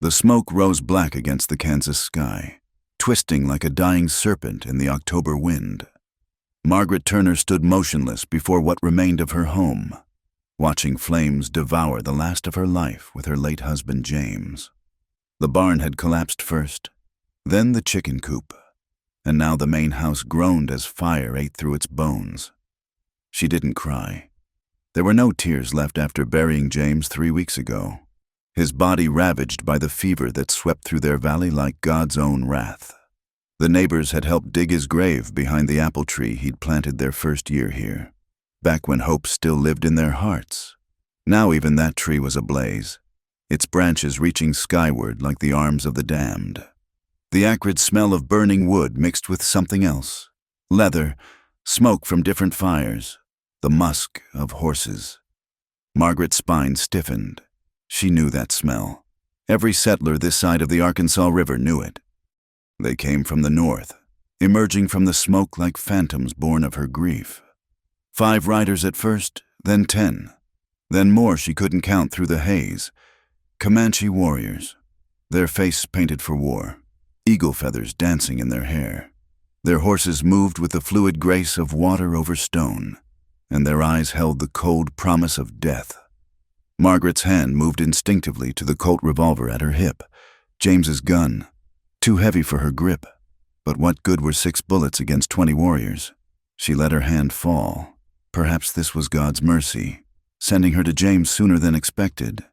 The smoke rose black against the Kansas sky, twisting like a dying serpent in the October wind. Margaret Turner stood motionless before what remained of her home, watching flames devour the last of her life with her late husband James. The barn had collapsed first, then the chicken coop, and now the main house groaned as fire ate through its bones. She didn't cry. There were no tears left after burying James 3 weeks ago, his body ravaged by the fever that swept through their valley like God's own wrath. The neighbors had helped dig his grave behind the apple tree he'd planted their first year here, back when hope still lived in their hearts. Now even that tree was ablaze, its branches reaching skyward like the arms of the damned. The acrid smell of burning wood mixed with something else, leather, smoke from different fires, the musk of horses. Margaret's spine stiffened. She knew that smell. Every settler this side of the Arkansas River knew it. They came from the north, emerging from the smoke like phantoms born of her grief. 5 riders at first, then 10. Then more she couldn't count through the haze. Comanche warriors, their face painted for war, eagle feathers dancing in their hair. Their horses moved with the fluid grace of water over stone, and their eyes held the cold promise of death. Margaret's hand moved instinctively to the Colt revolver at her hip, James's gun, too heavy for her grip. But what good were 6 bullets against 20 warriors? She let her hand fall. Perhaps this was God's mercy, sending her to James sooner than expected.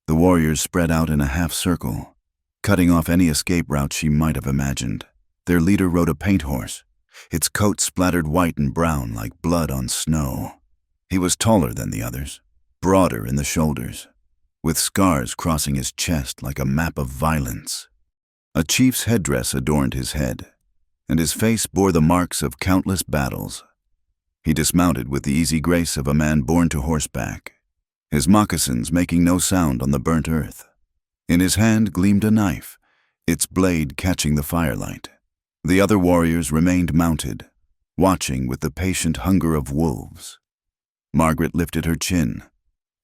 The warriors spread out in a half circle, cutting off any escape route she might have imagined. Their leader rode a paint horse, its coat splattered white and brown like blood on snow. He was taller than the others, broader in the shoulders, with scars crossing his chest like a map of violence. A chief's headdress adorned his head, and his face bore the marks of countless battles. He dismounted with the easy grace of a man born to horseback, his moccasins making no sound on the burnt earth. In his hand gleamed a knife, its blade catching the firelight. The other warriors remained mounted, watching with the patient hunger of wolves. Margaret lifted her chin.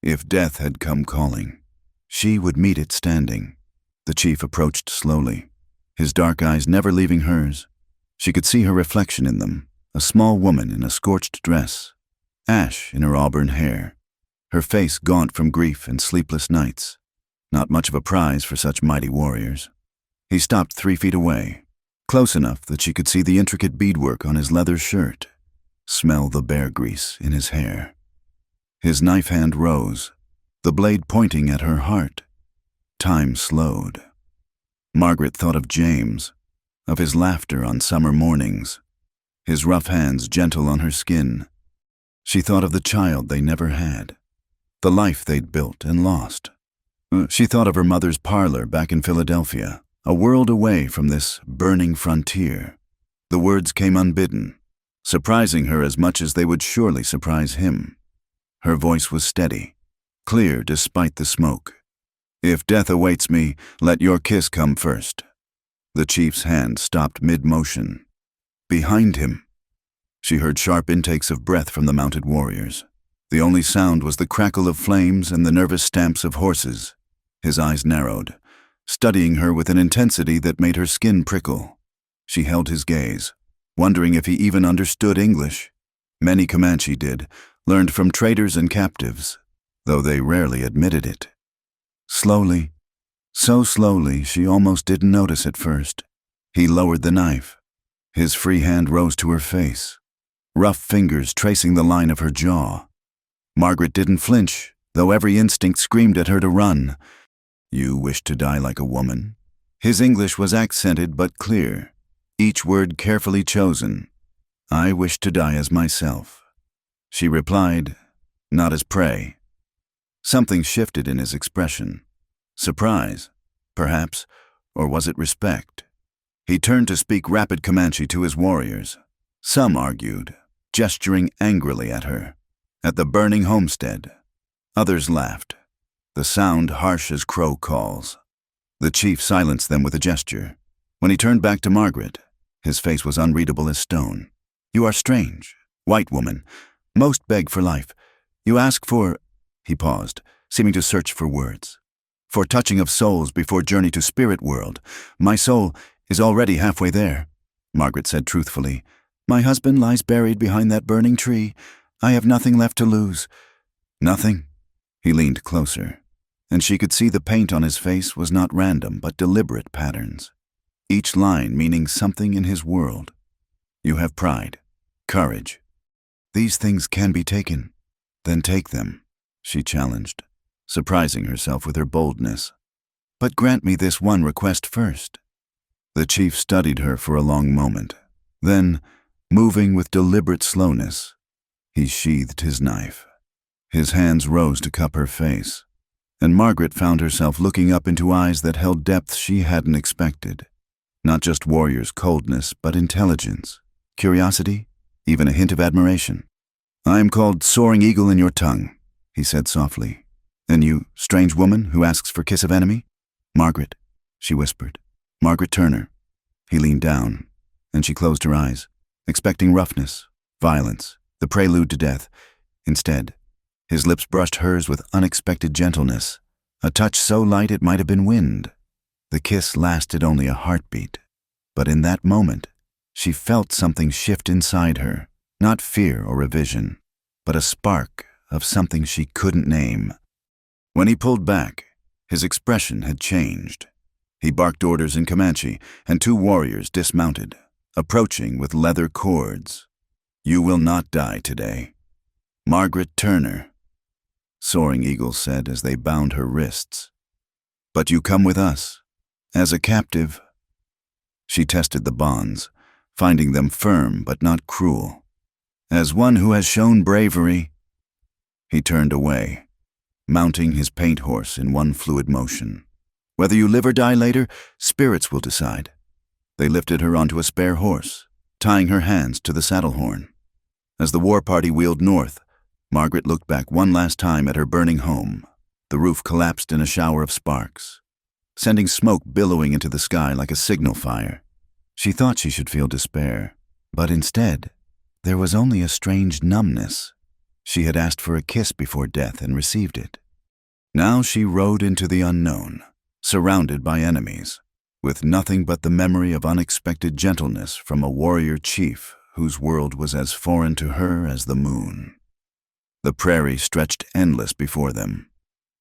If death had come calling, she would meet it standing. The chief approached slowly, his dark eyes never leaving hers. She could see her reflection in them, a small woman in a scorched dress, ash in her auburn hair, her face gaunt from grief and sleepless nights. Not much of a prize for such mighty warriors. He stopped 3 feet away, close enough that she could see the intricate beadwork on his leather shirt, smell the bear grease in his hair. His knife hand rose, the blade pointing at her heart. Time slowed. Margaret thought of James, of his laughter on summer mornings, his rough hands gentle on her skin. She thought of the child they never had, the life they'd built and lost. She thought of her mother's parlor back in Philadelphia, a world away from this burning frontier. The words came unbidden, surprising her as much as they would surely surprise him. Her voice was steady, clear despite the smoke. If death awaits me, let your kiss come first. The chief's hand stopped mid-motion. Behind him, she heard sharp intakes of breath from the mounted warriors. The only sound was the crackle of flames and the nervous stamps of horses. His eyes narrowed, studying her with an intensity that made her skin prickle. She held his gaze, wondering if he even understood English. Many Comanche did, learned from traders and captives, though they rarely admitted it. Slowly, so slowly she almost didn't notice at first, he lowered the knife. His free hand rose to her face, rough fingers tracing the line of her jaw. Margaret didn't flinch, though every instinct screamed at her to run. You wish to die like a woman? His English was accented but clear, each word carefully chosen. I wish to die as myself. She replied, not as prey. Something shifted in his expression. Surprise, perhaps, or was it respect? He turned to speak rapid Comanche to his warriors. Some argued, gesturing angrily at her, at the burning homestead. Others laughed, the sound harsh as crow calls. The chief silenced them with a gesture. When he turned back to Margaret, his face was unreadable as stone. You are strange, white woman. Most beg for life. You ask for... He paused, seeming to search for words. For touching of souls before journey to spirit world, my soul is already halfway there, Margaret said truthfully. My husband lies buried behind that burning tree. I have nothing left to lose. Nothing? He leaned closer, and she could see the paint on his face was not random but deliberate patterns, each line meaning something in his world. You have pride, courage. These things can be taken. Then take them, she challenged, surprising herself with her boldness. But grant me this one request first. The chief studied her for a long moment. Then, moving with deliberate slowness, he sheathed his knife. His hands rose to cup her face, and Margaret found herself looking up into eyes that held depth she hadn't expected. Not just warrior's coldness, but intelligence, curiosity, even a hint of admiration. I am called Soaring Eagle in your tongue, he said softly. And you, strange woman who asks for kiss of enemy? Margaret, she whispered. Margaret Turner. He leaned down, and she closed her eyes, expecting roughness, violence, the prelude to death. Instead, his lips brushed hers with unexpected gentleness, a touch so light it might have been wind. The kiss lasted only a heartbeat, but in that moment, she felt something shift inside her, not fear or revision, but a spark of something she couldn't name. When he pulled back, his expression had changed. He barked orders in Comanche, and 2 warriors dismounted, approaching with leather cords. You will not die today. Margaret Turner, Soaring Eagle said as they bound her wrists. But you come with us, as a captive. She tested the bonds, finding them firm but not cruel. As one who has shown bravery. He turned away, mounting his paint horse in one fluid motion. Whether you live or die later, spirits will decide. They lifted her onto a spare horse, tying her hands to the saddle horn. As the war party wheeled north, Margaret looked back one last time at her burning home. The roof collapsed in a shower of sparks, sending smoke billowing into the sky like a signal fire. She thought she should feel despair, but instead, there was only a strange numbness. She had asked for a kiss before death and received it. Now she rode into the unknown, surrounded by enemies, with nothing but the memory of unexpected gentleness from a warrior chief whose world was as foreign to her as the moon. The prairie stretched endless before them,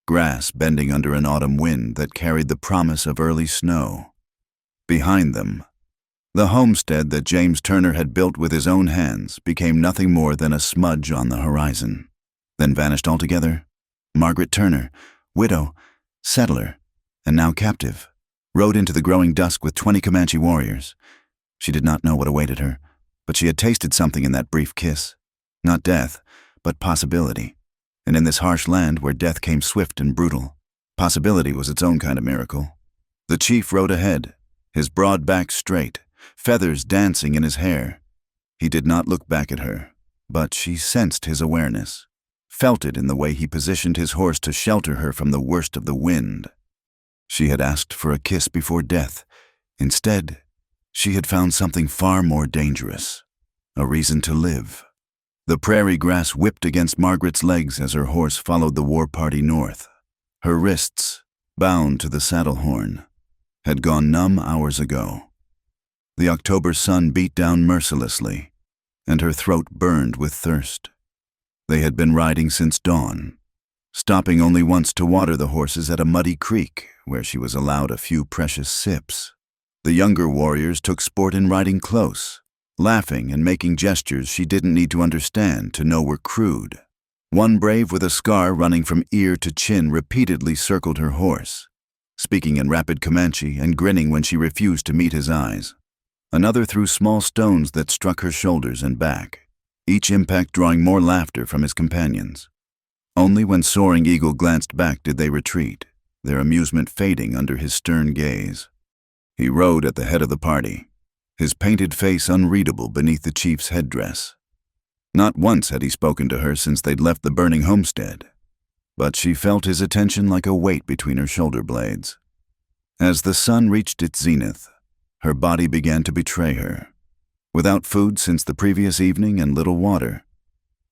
grass bending under an autumn wind that carried the promise of early snow. Behind them, the homestead that James Turner had built with his own hands became nothing more than a smudge on the horizon, then vanished altogether. Margaret Turner, widow, settler, and now captive, rode into the growing dusk with 20 Comanche warriors. She did not know what awaited her, but she had tasted something in that brief kiss. Not death, but possibility. And in this harsh land where death came swift and brutal, possibility was its own kind of miracle. The chief rode ahead, his broad back straight, feathers dancing in his hair. He did not look back at her, but she sensed his awareness, felt it in the way he positioned his horse to shelter her from the worst of the wind. She had asked for a kiss before death. Instead, she had found something far more dangerous, a reason to live. The prairie grass whipped against Margaret's legs as her horse followed the war party north. Her wrists, bound to the saddle horn, had gone numb hours ago. The October sun beat down mercilessly, and her throat burned with thirst. They had been riding since dawn, stopping only once to water the horses at a muddy creek where she was allowed a few precious sips. The younger warriors took sport in riding close, laughing and making gestures she didn't need to understand to know were crude. One brave with a scar running from ear to chin repeatedly circled her horse, speaking in rapid Comanche and grinning when she refused to meet his eyes. Another threw small stones that struck her shoulders and back, each impact drawing more laughter from his companions. Only when Soaring Eagle glanced back did they retreat, their amusement fading under his stern gaze. He rode at the head of the party, his painted face unreadable beneath the chief's headdress. Not once had he spoken to her since they'd left the burning homestead, but she felt his attention like a weight between her shoulder blades. As the sun reached its zenith, her body began to betray her. Without food since the previous evening and little water,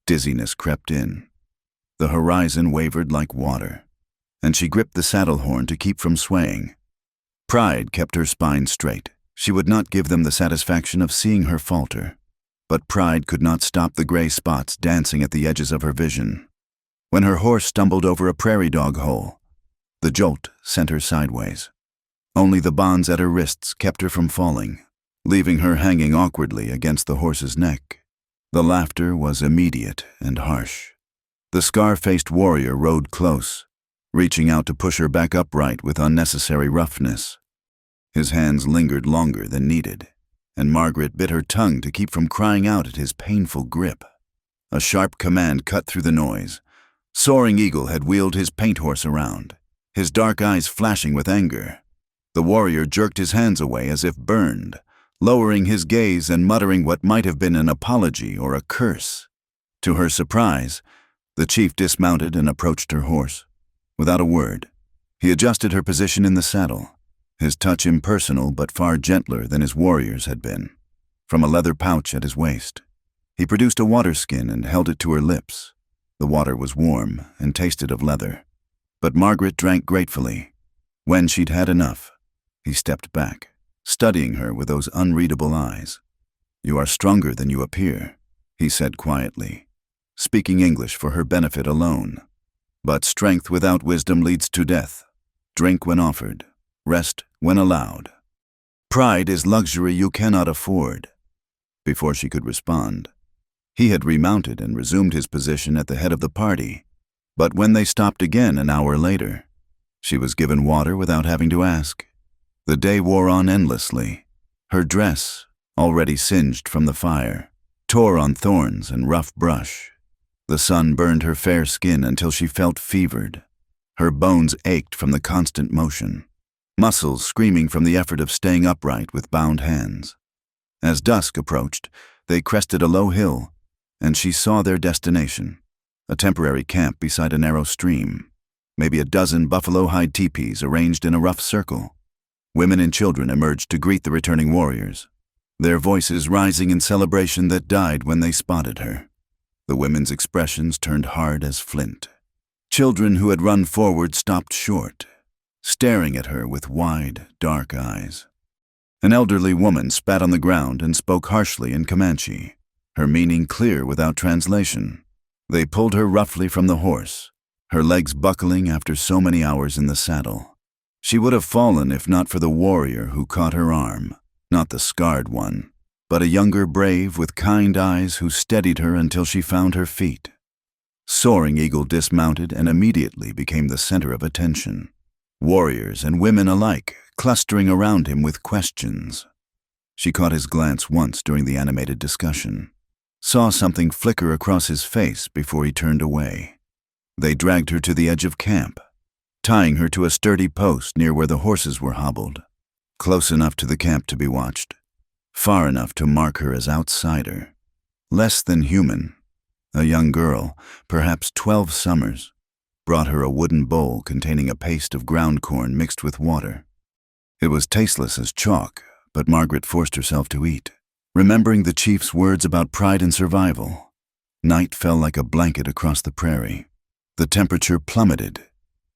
dizziness crept in. The horizon wavered like water, and she gripped the saddle horn to keep from swaying. Pride kept her spine straight. She would not give them the satisfaction of seeing her falter. But pride could not stop the gray spots dancing at the edges of her vision. When her horse stumbled over a prairie dog hole, the jolt sent her sideways. Only the bonds at her wrists kept her from falling, leaving her hanging awkwardly against the horse's neck. The laughter was immediate and harsh. The scar-faced warrior rode close, reaching out to push her back upright with unnecessary roughness. His hands lingered longer than needed, and Margaret bit her tongue to keep from crying out at his painful grip. A sharp command cut through the noise. Soaring Eagle had wheeled his paint horse around, his dark eyes flashing with anger. The warrior jerked his hands away as if burned, lowering his gaze and muttering what might have been an apology or a curse. To her surprise, the chief dismounted and approached her horse. Without a word, he adjusted her position in the saddle, his touch impersonal but far gentler than his warrior's had been. From a leather pouch at his waist, he produced a water skin and held it to her lips. The water was warm and tasted of leather, but Margaret drank gratefully. When she'd had enough, he stepped back, studying her with those unreadable eyes. "You are stronger than you appear," he said quietly, speaking English for her benefit alone. "But strength without wisdom leads to death. Drink when offered, rest when allowed. Pride is luxury you cannot afford." Before she could respond, he had remounted and resumed his position at the head of the party. But when they stopped again an hour later, she was given water without having to ask. The day wore on endlessly. Her dress, already singed from the fire, tore on thorns and rough brush. The sun burned her fair skin until she felt fevered. Her bones ached from the constant motion, muscles screaming from the effort of staying upright with bound hands. As dusk approached, they crested a low hill, and she saw their destination, a temporary camp beside a narrow stream, maybe a dozen buffalo-hide teepees arranged in a rough circle. Women and children emerged to greet the returning warriors, their voices rising in celebration that died when they spotted her. The women's expressions turned hard as flint. Children who had run forward stopped short, staring at her with wide, dark eyes. An elderly woman spat on the ground and spoke harshly in Comanche, her meaning clear without translation. They pulled her roughly from the horse, her legs buckling after so many hours in the saddle. She would have fallen if not for the warrior who caught her arm, not the scarred one, but a younger brave with kind eyes who steadied her until she found her feet. Soaring Eagle dismounted and immediately became the center of attention. Warriors and women alike clustering around him with questions. She caught his glance once during the animated discussion, saw something flicker across his face before he turned away. They dragged her to the edge of camp, tying her to a sturdy post near where the horses were hobbled, close enough to the camp to be watched, far enough to mark her as outsider, less than human. A young girl, perhaps 12 summers, brought her a wooden bowl containing a paste of ground corn mixed with water. It was tasteless as chalk, but Margaret forced herself to eat, remembering the chief's words about pride and survival. Night fell like a blanket across the prairie. The temperature plummeted,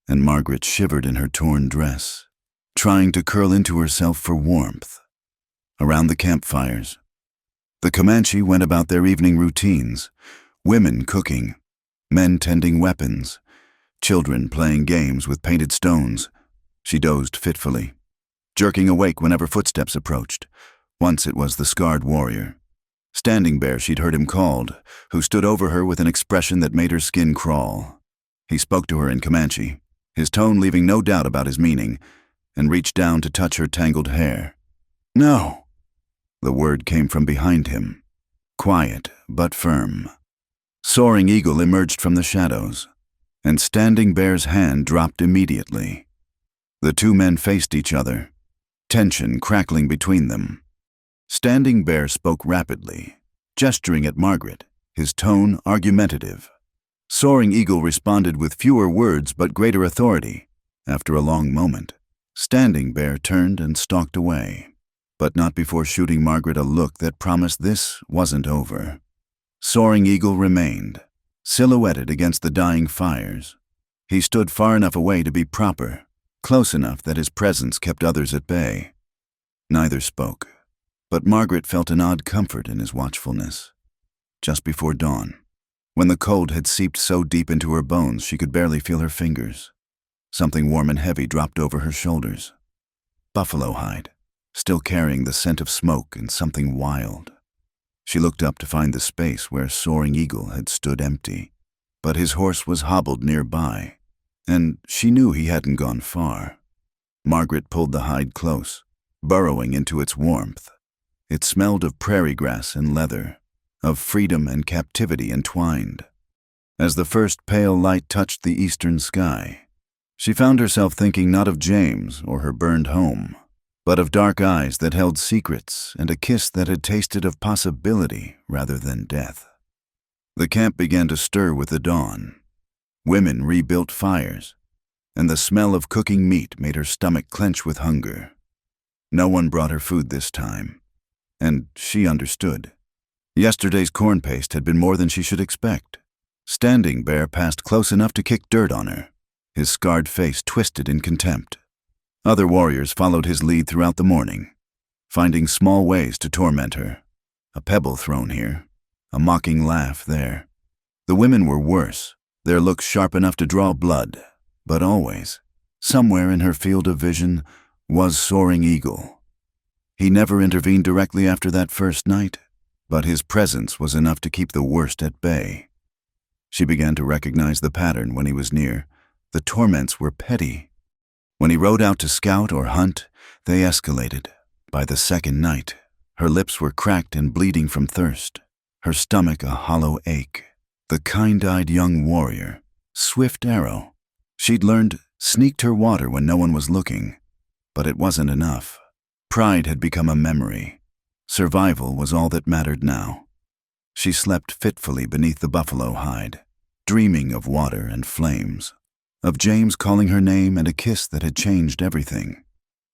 and Margaret shivered in her torn dress, trying to curl into herself for warmth. Around the campfires, the Comanche went about their evening routines, women cooking, men tending weapons, children playing games with painted stones. She dozed fitfully, jerking awake whenever footsteps approached. Once it was the scarred warrior. Standing Bear, she'd heard him called, who stood over her with an expression that made her skin crawl. He spoke to her in Comanche, his tone leaving no doubt about his meaning, and reached down to touch her tangled hair. "No!" The word came from behind him, quiet but firm. Soaring Eagle emerged from the shadows, and Standing Bear's hand dropped immediately. The two men faced each other, tension crackling between them. Standing Bear spoke rapidly, gesturing at Margaret, his tone argumentative. Soaring Eagle responded with fewer words but greater authority. After a long moment, Standing Bear turned and stalked away, but not before shooting Margaret a look that promised this wasn't over. Soaring Eagle remained, silhouetted against the dying fires, He stood far enough away to be proper, close enough that his presence kept others at bay. Neither spoke, but Margaret felt an odd comfort in his watchfulness. Just before dawn, when the cold had seeped so deep into her bones she could barely feel her fingers, something warm and heavy dropped over her shoulders. Buffalo hide, still carrying the scent of smoke and something wild. She looked up to find the space where Soaring Eagle had stood empty, but his horse was hobbled nearby, and she knew he hadn't gone far. Margaret pulled the hide close, burrowing into its warmth. It smelled of prairie grass and leather, of freedom and captivity entwined. As the first pale light touched the eastern sky, she found herself thinking not of James or her burned home, but of dark eyes that held secrets and a kiss that had tasted of possibility rather than death. The camp began to stir with the dawn. Women rebuilt fires, and the smell of cooking meat made her stomach clench with hunger. No one brought her food this time, and she understood. Yesterday's corn paste had been more than she should expect. Standing Bear passed close enough to kick dirt on her, his scarred face twisted in contempt. Other warriors followed his lead throughout the morning, finding small ways to torment her. A pebble thrown here, a mocking laugh there. The women were worse, their looks sharp enough to draw blood, but always, somewhere in her field of vision, was Soaring Eagle. He never intervened directly after that first night, but his presence was enough to keep the worst at bay. She began to recognize the pattern when he was near. The torments were petty. When he rode out to scout or hunt, they escalated. By the second night, her lips were cracked and bleeding from thirst, her stomach a hollow ache. The kind-eyed young warrior, swift arrow. She'd learned, sneaked her water when no one was looking. But it wasn't enough. Pride had become a memory. Survival was all that mattered now. She slept fitfully beneath the buffalo hide, dreaming of water and flames, of James calling her name and a kiss that had changed everything.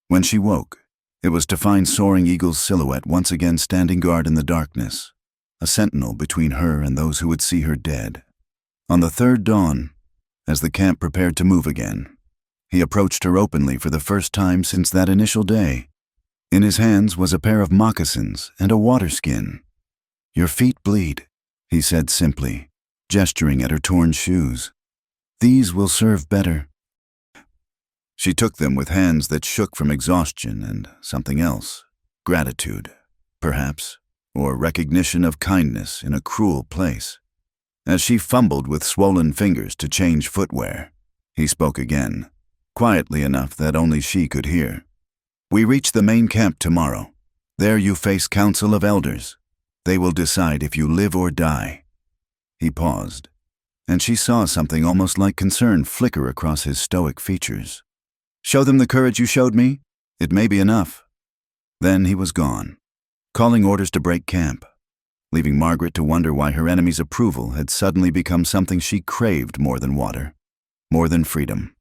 When she woke, it was to find Soaring Eagle's silhouette once again standing guard in the darkness, a sentinel between her and those who would see her dead. On the third dawn, as the camp prepared to move again, he approached her openly for the first time since that initial day. In his hands was a pair of moccasins and a water skin. "Your feet bleed," he said simply, gesturing at her torn shoes. "These will serve better." She took them with hands that shook from exhaustion and something else, gratitude, perhaps, or recognition of kindness in a cruel place. As she fumbled with swollen fingers to change footwear, he spoke again, quietly enough that only she could hear. "We reach the main camp tomorrow. There you face Council of Elders. They will decide if you live or die." He paused, and she saw something almost like concern flicker across his stoic features. "Show them the courage you showed me. It may be enough." Then he was gone, calling orders to break camp, leaving Margaret to wonder why her enemy's approval had suddenly become something she craved more than water, more than freedom,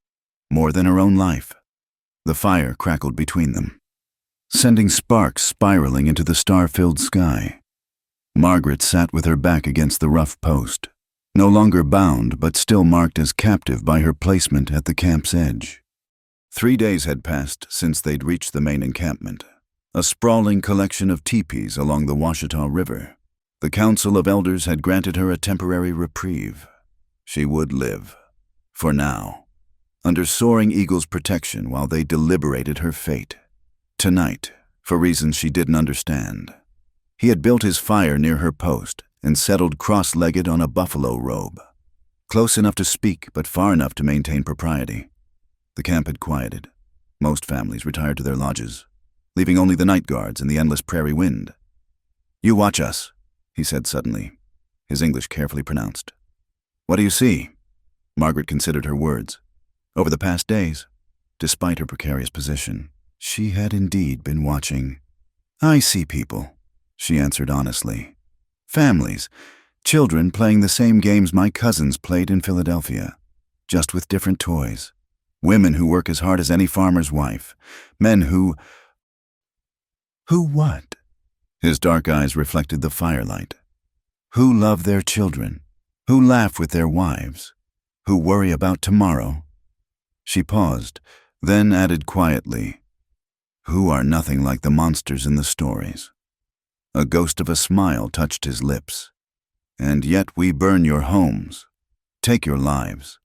more than her own life. The fire crackled between them, sending sparks spiraling into the star-filled sky. Margaret sat with her back against the rough post, no longer bound but still marked as captive by her placement at the camp's edge. 3 days had passed since they'd reached the main encampment, a sprawling collection of teepees along the Washita River. The Council of Elders had granted her a temporary reprieve. She would live, for now, under Soaring Eagle's protection while they deliberated her fate. Tonight, for reasons she didn't understand, he had built his fire near her post and settled cross-legged on a buffalo robe, close enough to speak but far enough to maintain propriety. The camp had quieted. Most families retired to their lodges, leaving only the night guards and the endless prairie wind. "You watch us," he said suddenly, his English carefully pronounced. "What do you see?" Margaret considered her words. Over the past days, despite her precarious position, she had indeed been watching. "I see people," she answered honestly. "Families, children playing the same games my cousins played in Philadelphia, just with different toys. Women who work as hard as any farmer's wife. Men who..." "Who what?" His dark eyes reflected the firelight. "Who love their children, who laugh with their wives, who worry about tomorrow. She paused, then added quietly, who are nothing like the monsters in the stories. A ghost of a smile touched his lips. And yet we burn your homes, take your lives.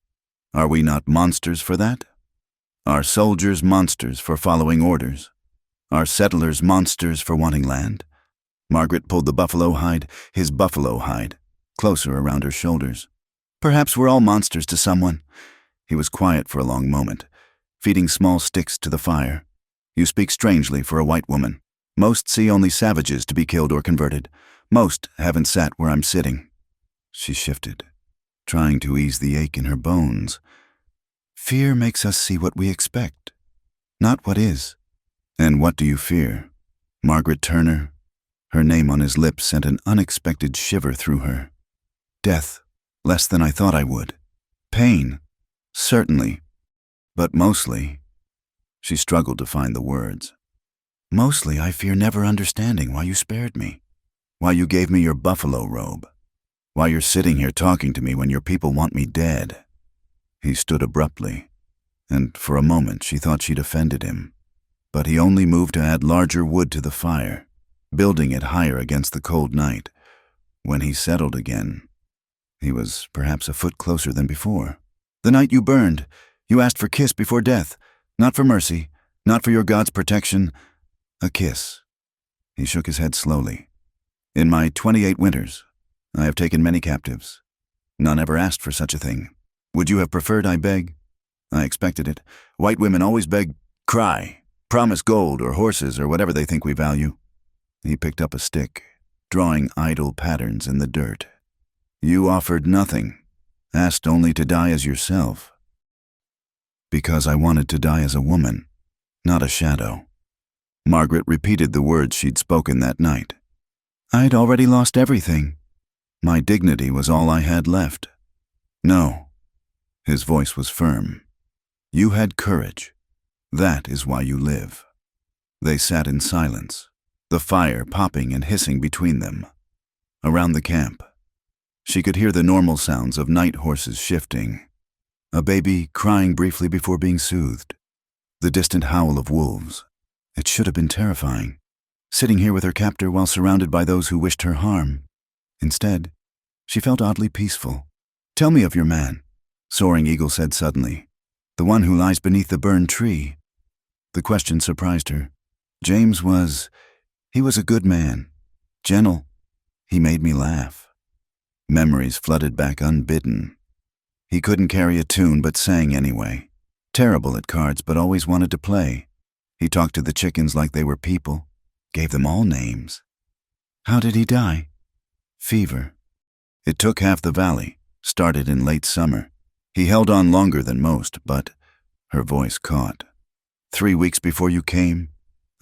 Are we not monsters for that? Are soldiers monsters for following orders? Are settlers monsters for wanting land? Margaret pulled the his buffalo hide, closer around her shoulders. Perhaps we're all monsters to someone. He was quiet for a long moment, feeding small sticks to the fire. You speak strangely for a white woman. Most see only savages to be killed or converted. Most haven't sat where I'm sitting. She shifted, trying to ease the ache in her bones. Fear makes us see what we expect, not what is. And what do you fear? Margaret Turner? Her name on his lips sent an unexpected shiver through her. Death, less than I thought I would. Pain, certainly, but mostly. She struggled to find the words. Mostly I fear never understanding why you spared me, why you gave me your buffalo robe, why you're sitting here talking to me when your people want me dead. He stood abruptly, and for a moment she thought she'd offended him. But he only moved to add larger wood to the fire, building it higher against the cold night. When he settled again, he was perhaps a foot closer than before. The night you burned, you asked for kiss before death, not for mercy, not for your God's protection, a kiss. He shook his head slowly. In my 28 winters, I have taken many captives. None ever asked for such a thing. Would you have preferred I beg? I expected it. White women always beg, cry, promise gold or horses or whatever they think we value. He picked up a stick, drawing idle patterns in the dirt. You offered nothing, asked only to die as yourself. Because I wanted to die as a woman, not a shadow. Margaret repeated the words she'd spoken that night. I'd already lost everything. My dignity was all I had left. No. His voice was firm. You had courage. That is why you live. They sat in silence, the fire popping and hissing between them. Around the camp, she could hear the normal sounds of night horses shifting, a baby crying briefly before being soothed, the distant howl of wolves. It should have been terrifying, sitting here with her captor while surrounded by those who wished her harm. Instead, she felt oddly peaceful. Tell me of your man, Soaring Eagle said suddenly. The one who lies beneath the burned tree. The question surprised her. James he was a good man, gentle. He made me laugh. Memories flooded back unbidden. He couldn't carry a tune but sang anyway. Terrible at cards but always wanted to play. He talked to the chickens like they were people, gave them all names. How did he die? Fever. It took half the valley, started in late summer. He held on longer than most, but her voice caught. 3 weeks before you came,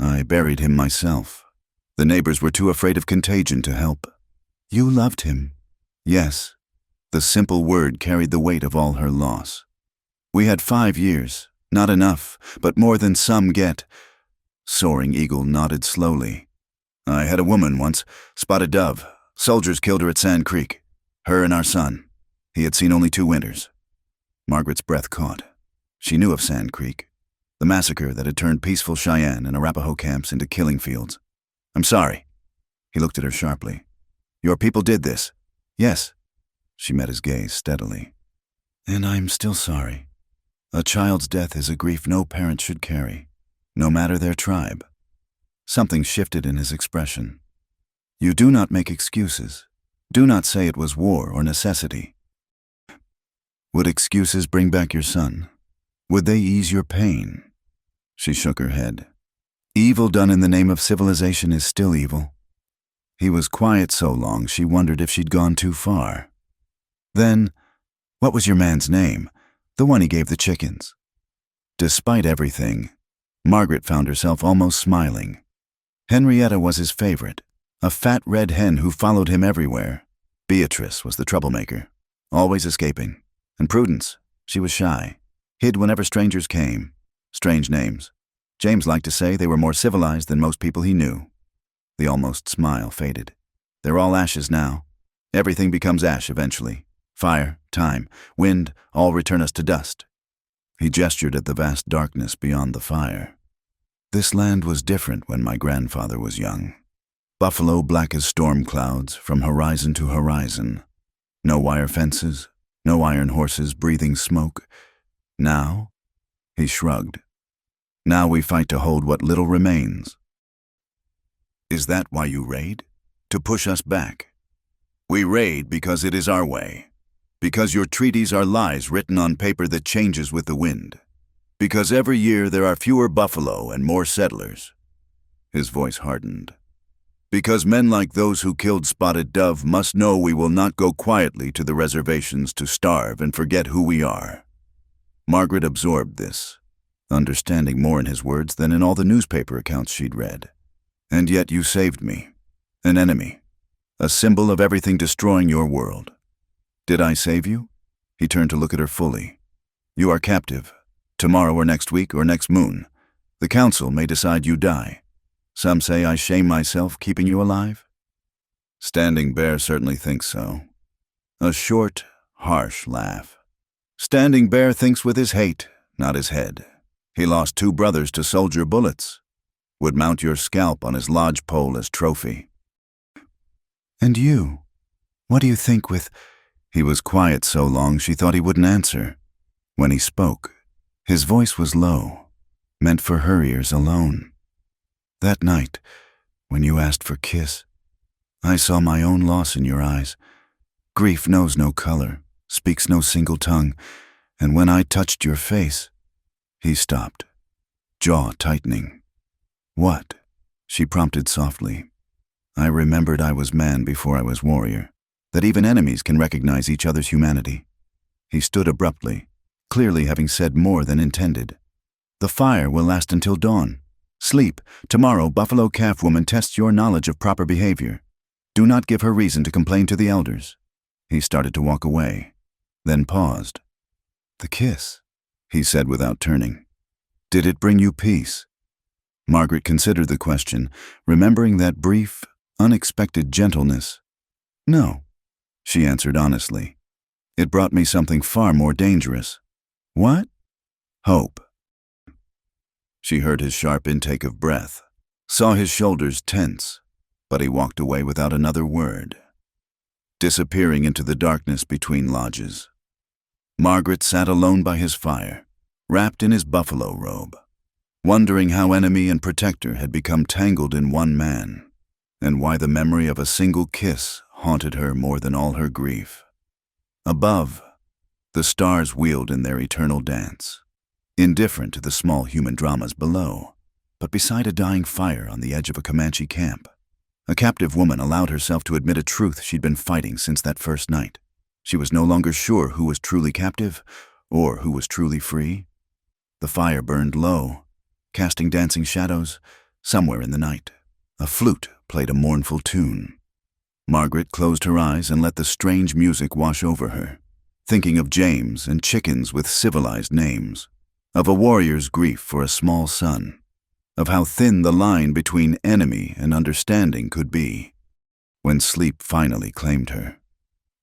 I buried him myself. The neighbors were too afraid of contagion to help. You loved him. Yes. The simple word carried the weight of all her loss. We had 5 years, not enough, but more than some get. Soaring Eagle nodded slowly. I had a woman once, Spotted Dove. Soldiers killed her at Sand Creek. Her and our son. He had seen only 2 winters. Margaret's breath caught. She knew of Sand Creek, the massacre that had turned peaceful Cheyenne and Arapaho camps into killing fields. I'm sorry. He looked at her sharply. Your people did this. Yes. She met his gaze steadily. And I'm still sorry. A child's death is a grief no parent should carry, no matter their tribe. Something shifted in his expression. You do not make excuses. Do not say it was war or necessity. Would excuses bring back your son? Would they ease your pain? She shook her head. Evil done in the name of civilization is still evil. He was quiet so long she wondered if she'd gone too far. Then, what was your man's name? The one he gave the chickens. Despite everything, Margaret found herself almost smiling. Henrietta was his favorite, a fat red hen who followed him everywhere. Beatrice was the troublemaker, always escaping. And Prudence, she was shy, hid whenever strangers came. Strange names. James liked to say they were more civilized than most people he knew. The almost smile faded. They're all ashes now. Everything becomes ash eventually. Fire, time, wind, all return us to dust. He gestured at the vast darkness beyond the fire. This land was different when my grandfather was young. Buffalo black as storm clouds, from horizon to horizon. No wire fences, no iron horses breathing smoke. Now, he shrugged. Now we fight to hold what little remains. Is that why you raid? To push us back? We raid because it is our way. Because your treaties are lies written on paper that changes with the wind. Because every year there are fewer buffalo and more settlers. His voice hardened. Because men like those who killed Spotted Dove must know we will not go quietly to the reservations to starve and forget who we are. Margaret absorbed this, understanding more in his words than in all the newspaper accounts she'd read. And yet you saved me. An enemy. A symbol of everything destroying your world. Did I save you? He turned to look at her fully. You are captive. Tomorrow or next week or next moon. The council may decide you die. Some say I shame myself keeping you alive. Standing Bear certainly thinks so. A short, harsh laugh. Standing Bear thinks with his hate, not his head. He lost 2 brothers to soldier bullets. Would mount your scalp on his lodgepole as trophy. And you? What do you think with... He was quiet so long she thought he wouldn't answer. When he spoke, his voice was low, meant for her ears alone. That night, when you asked for kiss, I saw my own loss in your eyes. Grief knows no color, speaks no single tongue, and when I touched your face, he stopped, jaw tightening. What? She prompted softly. I remembered I was man before I was warrior, that even enemies can recognize each other's humanity. He stood abruptly, clearly having said more than intended. The fire will last until dawn. Sleep. Tomorrow, Buffalo Calf Woman tests your knowledge of proper behavior. Do not give her reason to complain to the elders. He started to walk away, then paused. The kiss, he said without turning. Did it bring you peace? Margaret considered the question, remembering that brief, unexpected gentleness. No, she answered honestly. It brought me something far more dangerous. What? Hope. She heard his sharp intake of breath, saw his shoulders tense, but he walked away without another word, disappearing into the darkness between lodges. Margaret sat alone by his fire, wrapped in his buffalo robe, wondering how enemy and protector had become tangled in one man, and why the memory of a single kiss haunted her more than all her grief. Above, the stars wheeled in their eternal dance, indifferent to the small human dramas below, but beside a dying fire on the edge of a Comanche camp. A captive woman allowed herself to admit a truth she'd been fighting since that first night. She was no longer sure who was truly captive or who was truly free. The fire burned low, casting dancing shadows somewhere in the night. A flute played a mournful tune. Margaret closed her eyes and let the strange music wash over her, thinking of James and chickens with civilized names, of a warrior's grief for a small son, of how thin the line between enemy and understanding could be. When sleep finally claimed her,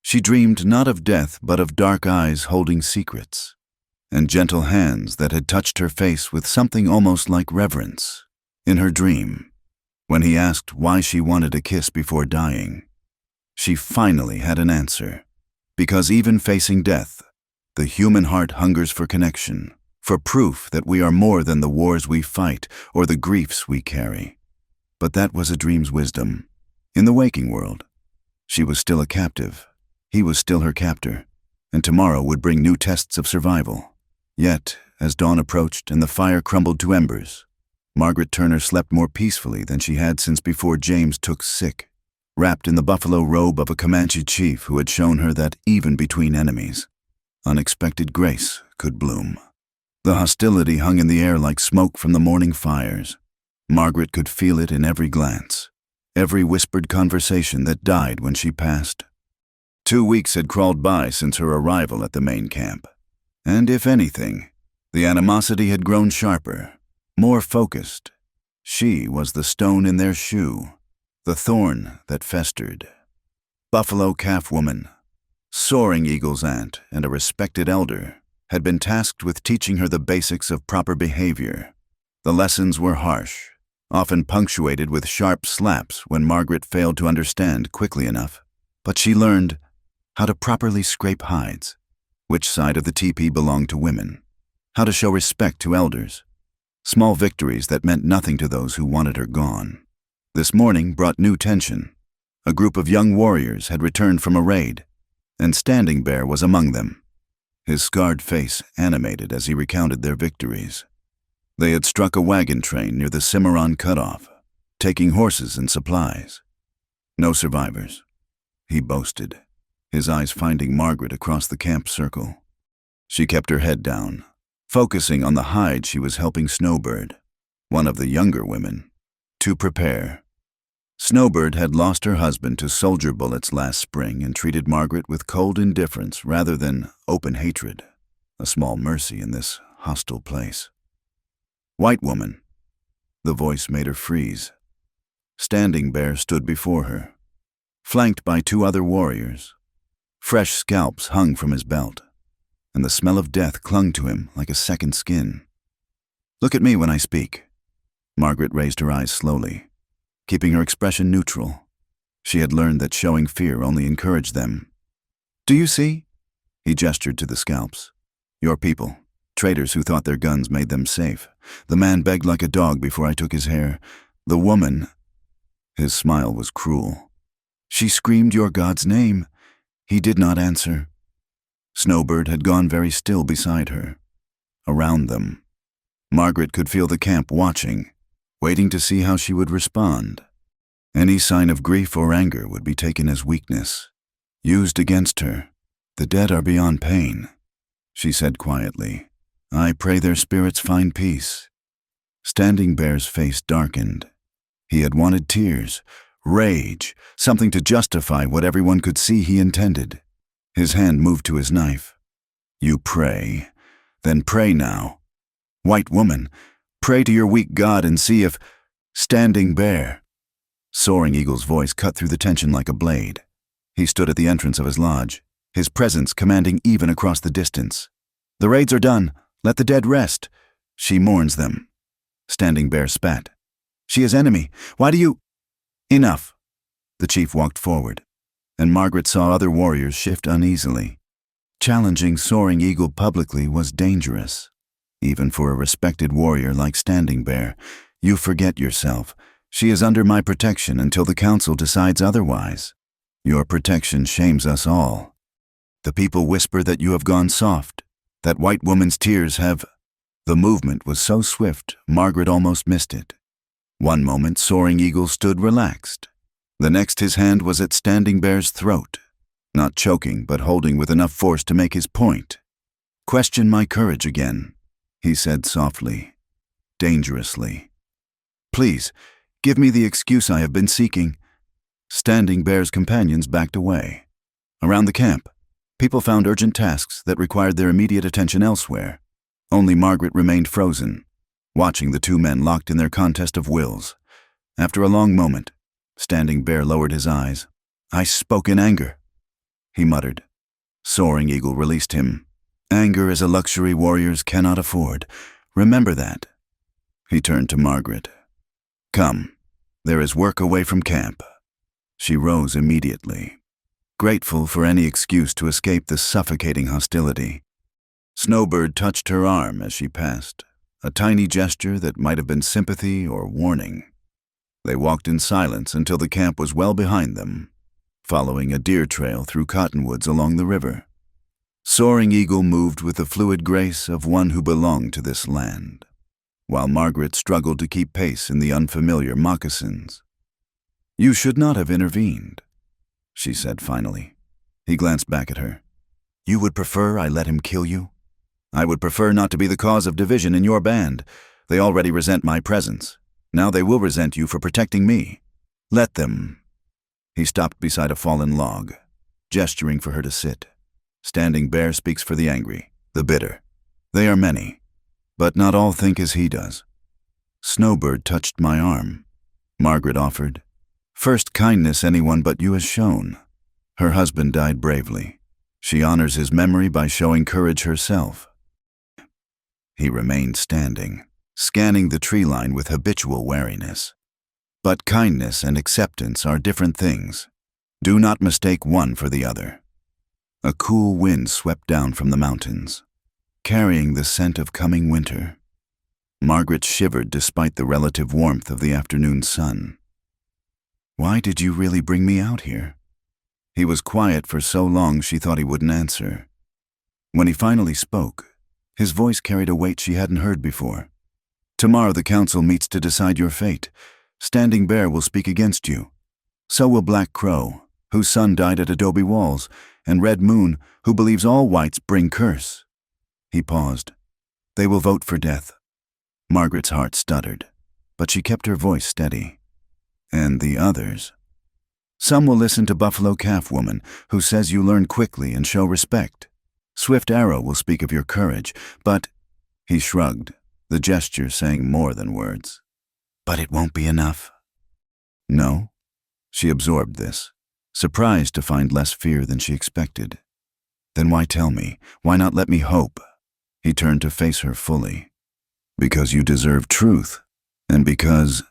she dreamed not of death but of dark eyes holding secrets, and gentle hands that had touched her face with something almost like reverence. In her dream, when he asked why she wanted a kiss before dying, she finally had an answer. Because even facing death, the human heart hungers for connection, for proof that we are more than the wars we fight or the griefs we carry. But that was a dream's wisdom. In the waking world, she was still a captive. He was still her captor, and tomorrow would bring new tests of survival. Yet, as dawn approached and the fire crumbled to embers, Margaret Turner slept more peacefully than she had since before James took sick, wrapped in the buffalo robe of a Comanche chief who had shown her that even between enemies, unexpected grace could bloom. The hostility hung in the air like smoke from the morning fires. Margaret could feel it in every glance, every whispered conversation that died when she passed. 2 weeks had crawled by since her arrival at the main camp, and if anything, the animosity had grown sharper, more focused. She was the stone in their shoe, the thorn that festered. Buffalo Calf Woman, Soaring Eagle's aunt and a respected elder had been tasked with teaching her the basics of proper behavior. The lessons were harsh, often punctuated with sharp slaps when Margaret failed to understand quickly enough. But she learned how to properly scrape hides, which side of the teepee belonged to women, how to show respect to elders, small victories that meant nothing to those who wanted her gone. This morning brought new tension. A group of young warriors had returned from a raid, and Standing Bear was among them, his scarred face animated as he recounted their victories. They had struck a wagon train near the Cimarron Cutoff, taking horses and supplies. No survivors, he boasted, his eyes finding Margaret across the camp circle. She kept her head down, focusing on the hide she was helping Snowbird, one of the younger women, to prepare. Snowbird had lost her husband to soldier bullets last spring and treated Margaret with cold indifference rather than open hatred, a small mercy in this hostile place. White woman. The voice made her freeze. Standing Bear stood before her, flanked by two other warriors. Fresh scalps hung from his belt, and the smell of death clung to him like a second skin. Look at me when I speak. Margaret raised her eyes slowly, keeping her expression neutral. She had learned that showing fear only encouraged them. Do you see? He gestured to the scalps. Your people, traitors who thought their guns made them safe. The man begged like a dog before I took his hair. The woman, his smile was cruel. She screamed your God's name. He did not answer. Snowbird had gone very still beside her. Around them, Margaret could feel the camp watching, waiting to see how she would respond. Any sign of grief or anger would be taken as weakness, used against her. The dead are beyond pain, she said quietly. I pray their spirits find peace. Standing Bear's face darkened. He had wanted tears, rage, something to justify what everyone could see he intended. His hand moved to his knife. You pray, then pray now. White woman, pray to your weak God and see if... Standing Bear. Soaring Eagle's voice cut through the tension like a blade. He stood at the entrance of his lodge, his presence commanding even across the distance. The raids are done. Let the dead rest. She mourns them. Standing Bear spat. She is enemy. Why do you... Enough. The chief walked forward, and Margaret saw other warriors shift uneasily. Challenging Soaring Eagle publicly was dangerous. Even for a respected warrior like Standing Bear, you forget yourself. She is under my protection until the council decides otherwise. Your protection shames us all. The people whisper that you have gone soft, that white woman's tears have... The movement was so swift, Margaret almost missed it. One moment, Soaring Eagle stood relaxed. The next, his hand was at Standing Bear's throat, not choking, but holding with enough force to make his point. Question my courage again, he said softly, dangerously. Please, give me the excuse I have been seeking. Standing Bear's companions backed away. Around the camp, people found urgent tasks that required their immediate attention elsewhere. Only Margaret remained frozen, watching the two men locked in their contest of wills. After a long moment, Standing Bear lowered his eyes. I spoke in anger, he muttered. Soaring Eagle released him. Anger is a luxury warriors cannot afford. Remember that. He turned to Margaret. Come, there is work away from camp. She rose immediately, grateful for any excuse to escape the suffocating hostility. Snowbird touched her arm as she passed, a tiny gesture that might have been sympathy or warning. They walked in silence until the camp was well behind them, following a deer trail through cottonwoods along the river. Soaring Eagle moved with the fluid grace of one who belonged to this land, while Margaret struggled to keep pace in the unfamiliar moccasins. You should not have intervened, she said finally. He glanced back at her. You would prefer I let him kill you? I would prefer not to be the cause of division in your band. They already resent my presence. Now they will resent you for protecting me. Let them. He stopped beside a fallen log, gesturing for her to sit. Standing Bear speaks for the angry, the bitter. They are many, but not all think as he does. Snowbird touched my arm. Margaret offered. First kindness anyone but you has shown. Her husband died bravely. She honors his memory by showing courage herself. He remained standing, scanning the tree line with habitual wariness. But kindness and acceptance are different things. Do not mistake one for the other. A cool wind swept down from the mountains, carrying the scent of coming winter. Margaret shivered despite the relative warmth of the afternoon sun. "Why did you really bring me out here?" He was quiet for so long she thought he wouldn't answer. When he finally spoke, his voice carried a weight she hadn't heard before. "Tomorrow the council meets to decide your fate. Standing Bear will speak against you. So will Black Crow, whose son died at Adobe Walls, and Red Moon, who believes all whites bring curse." He paused. "They will vote for death." Margaret's heart stuttered, but she kept her voice steady. "And the others? Some will listen to Buffalo Calf Woman, who says you learn quickly and show respect. Swift Arrow will speak of your courage, but—" He shrugged, the gesture saying more than words. "But it won't be enough." "No?" She absorbed this, surprised to find less fear than she expected. "Then why tell me? Why not let me hope?" He turned to face her fully. "Because you deserve truth, and because—"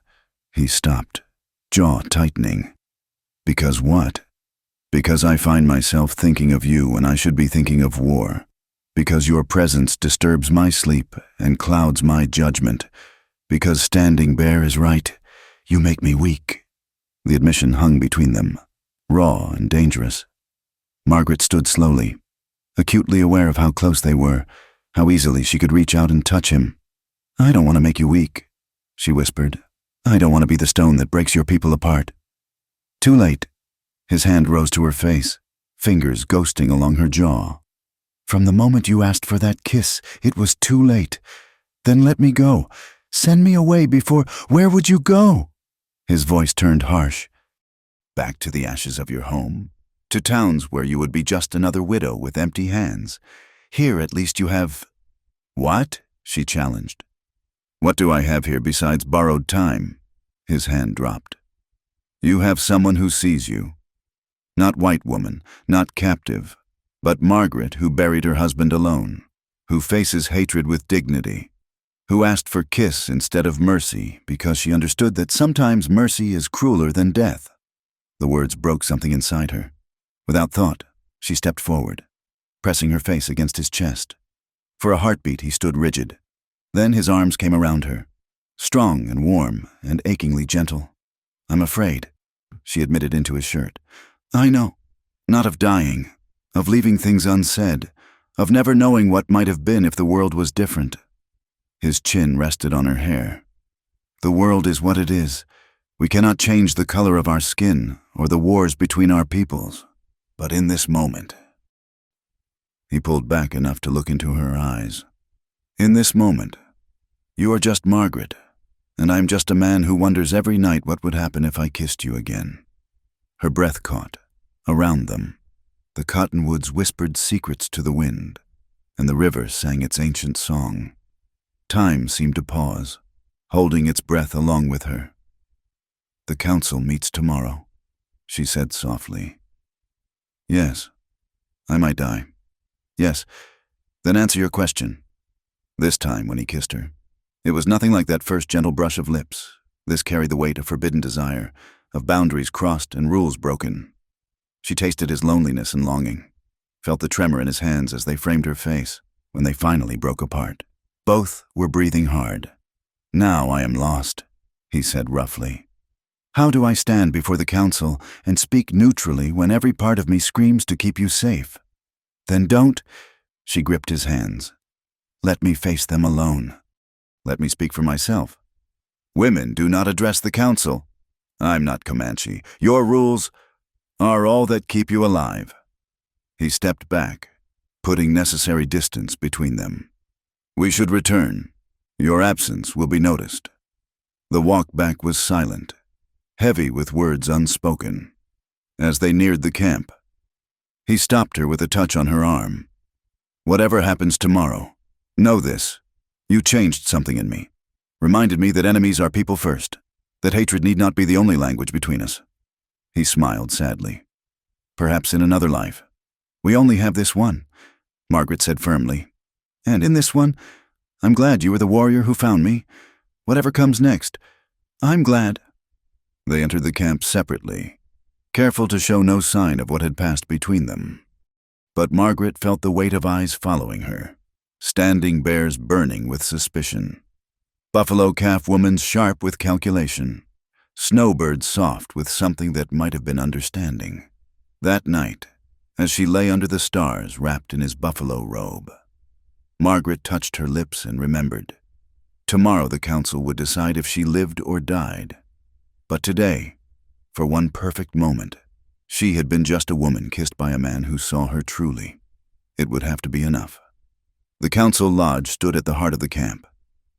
He stopped, jaw tightening. "Because what?" "Because I find myself thinking of you when I should be thinking of war. Because your presence disturbs my sleep and clouds my judgment. Because Standing Bear is right. You make me weak." The admission hung between them, raw and dangerous. Margaret stood slowly, acutely aware of how close they were, how easily she could reach out and touch him. "I don't want to make you weak," she whispered. "I don't want to be the stone that breaks your people apart." "Too late." His hand rose to her face, fingers ghosting along her jaw. "From the moment you asked for that kiss, it was too late. Then let me go. Send me away before— Where would you go?" His voice turned harsh. "Back to the ashes of your home? To towns where you would be just another widow with empty hands? Here at least you have—" "What?" she challenged. "What do I have here besides borrowed time?" His hand dropped. "You have someone who sees you. Not white woman, not captive, but Margaret, who buried her husband alone, who faces hatred with dignity, who asked for kiss instead of mercy because she understood that sometimes mercy is crueler than death." The words broke something inside her. Without thought, she stepped forward, pressing her face against his chest. For a heartbeat, he stood rigid. Then his arms came around her, strong and warm and achingly gentle. "I'm afraid," she admitted into his shirt. "I know. Not of dying, of leaving things unsaid, of never knowing what might have been if the world was different." His chin rested on her hair. "The world is what it is. We cannot change the color of our skin or the wars between our peoples. But in this moment—" He pulled back enough to look into her eyes. "In this moment, you are just Margaret, and I am just a man who wonders every night what would happen if I kissed you again." Her breath caught. Around them, the cottonwoods whispered secrets to the wind, and the river sang its ancient song. Time seemed to pause, holding its breath along with her. "The council meets tomorrow," she said softly. "Yes, I might die. Yes, then answer your question." This time, when he kissed her, it was nothing like that first gentle brush of lips. This carried the weight of forbidden desire, of boundaries crossed and rules broken. She tasted his loneliness and longing, felt the tremor in his hands as they framed her face when they finally broke apart. Both were breathing hard. "Now I am lost," he said roughly. "How do I stand before the council and speak neutrally when every part of me screams to keep you safe?" "Then don't—" She gripped his hands. "Let me face them alone. Let me speak for myself. Women do not address the council. I'm not Comanche. Your rules are all that keep you alive." He stepped back, putting necessary distance between them. "We should return. Your absence will be noticed." The walk back was silent, heavy with words unspoken. As they neared the camp, he stopped her with a touch on her arm. "Whatever happens tomorrow, know this. You changed something in me. Reminded me that enemies are people first, that hatred need not be the only language between us." He smiled sadly. "Perhaps in another life, We only have this one, Margaret said firmly. And in this one, I'm glad you were the warrior who found me. Whatever comes next, I'm glad. They entered the camp separately, careful to show no sign of what had passed between them. But Margaret felt the weight of eyes following her, Standing Bear's burning with suspicion, Buffalo Calf Woman's sharp with calculation, Snowbird's soft with something that might have been understanding. That night, as she lay under the stars wrapped in his buffalo robe, Margaret touched her lips and remembered. Tomorrow the council would decide if she lived or died. But today, for one perfect moment, she had been just a woman kissed by a man who saw her truly. It would have to be enough. The council lodge stood at the heart of the camp,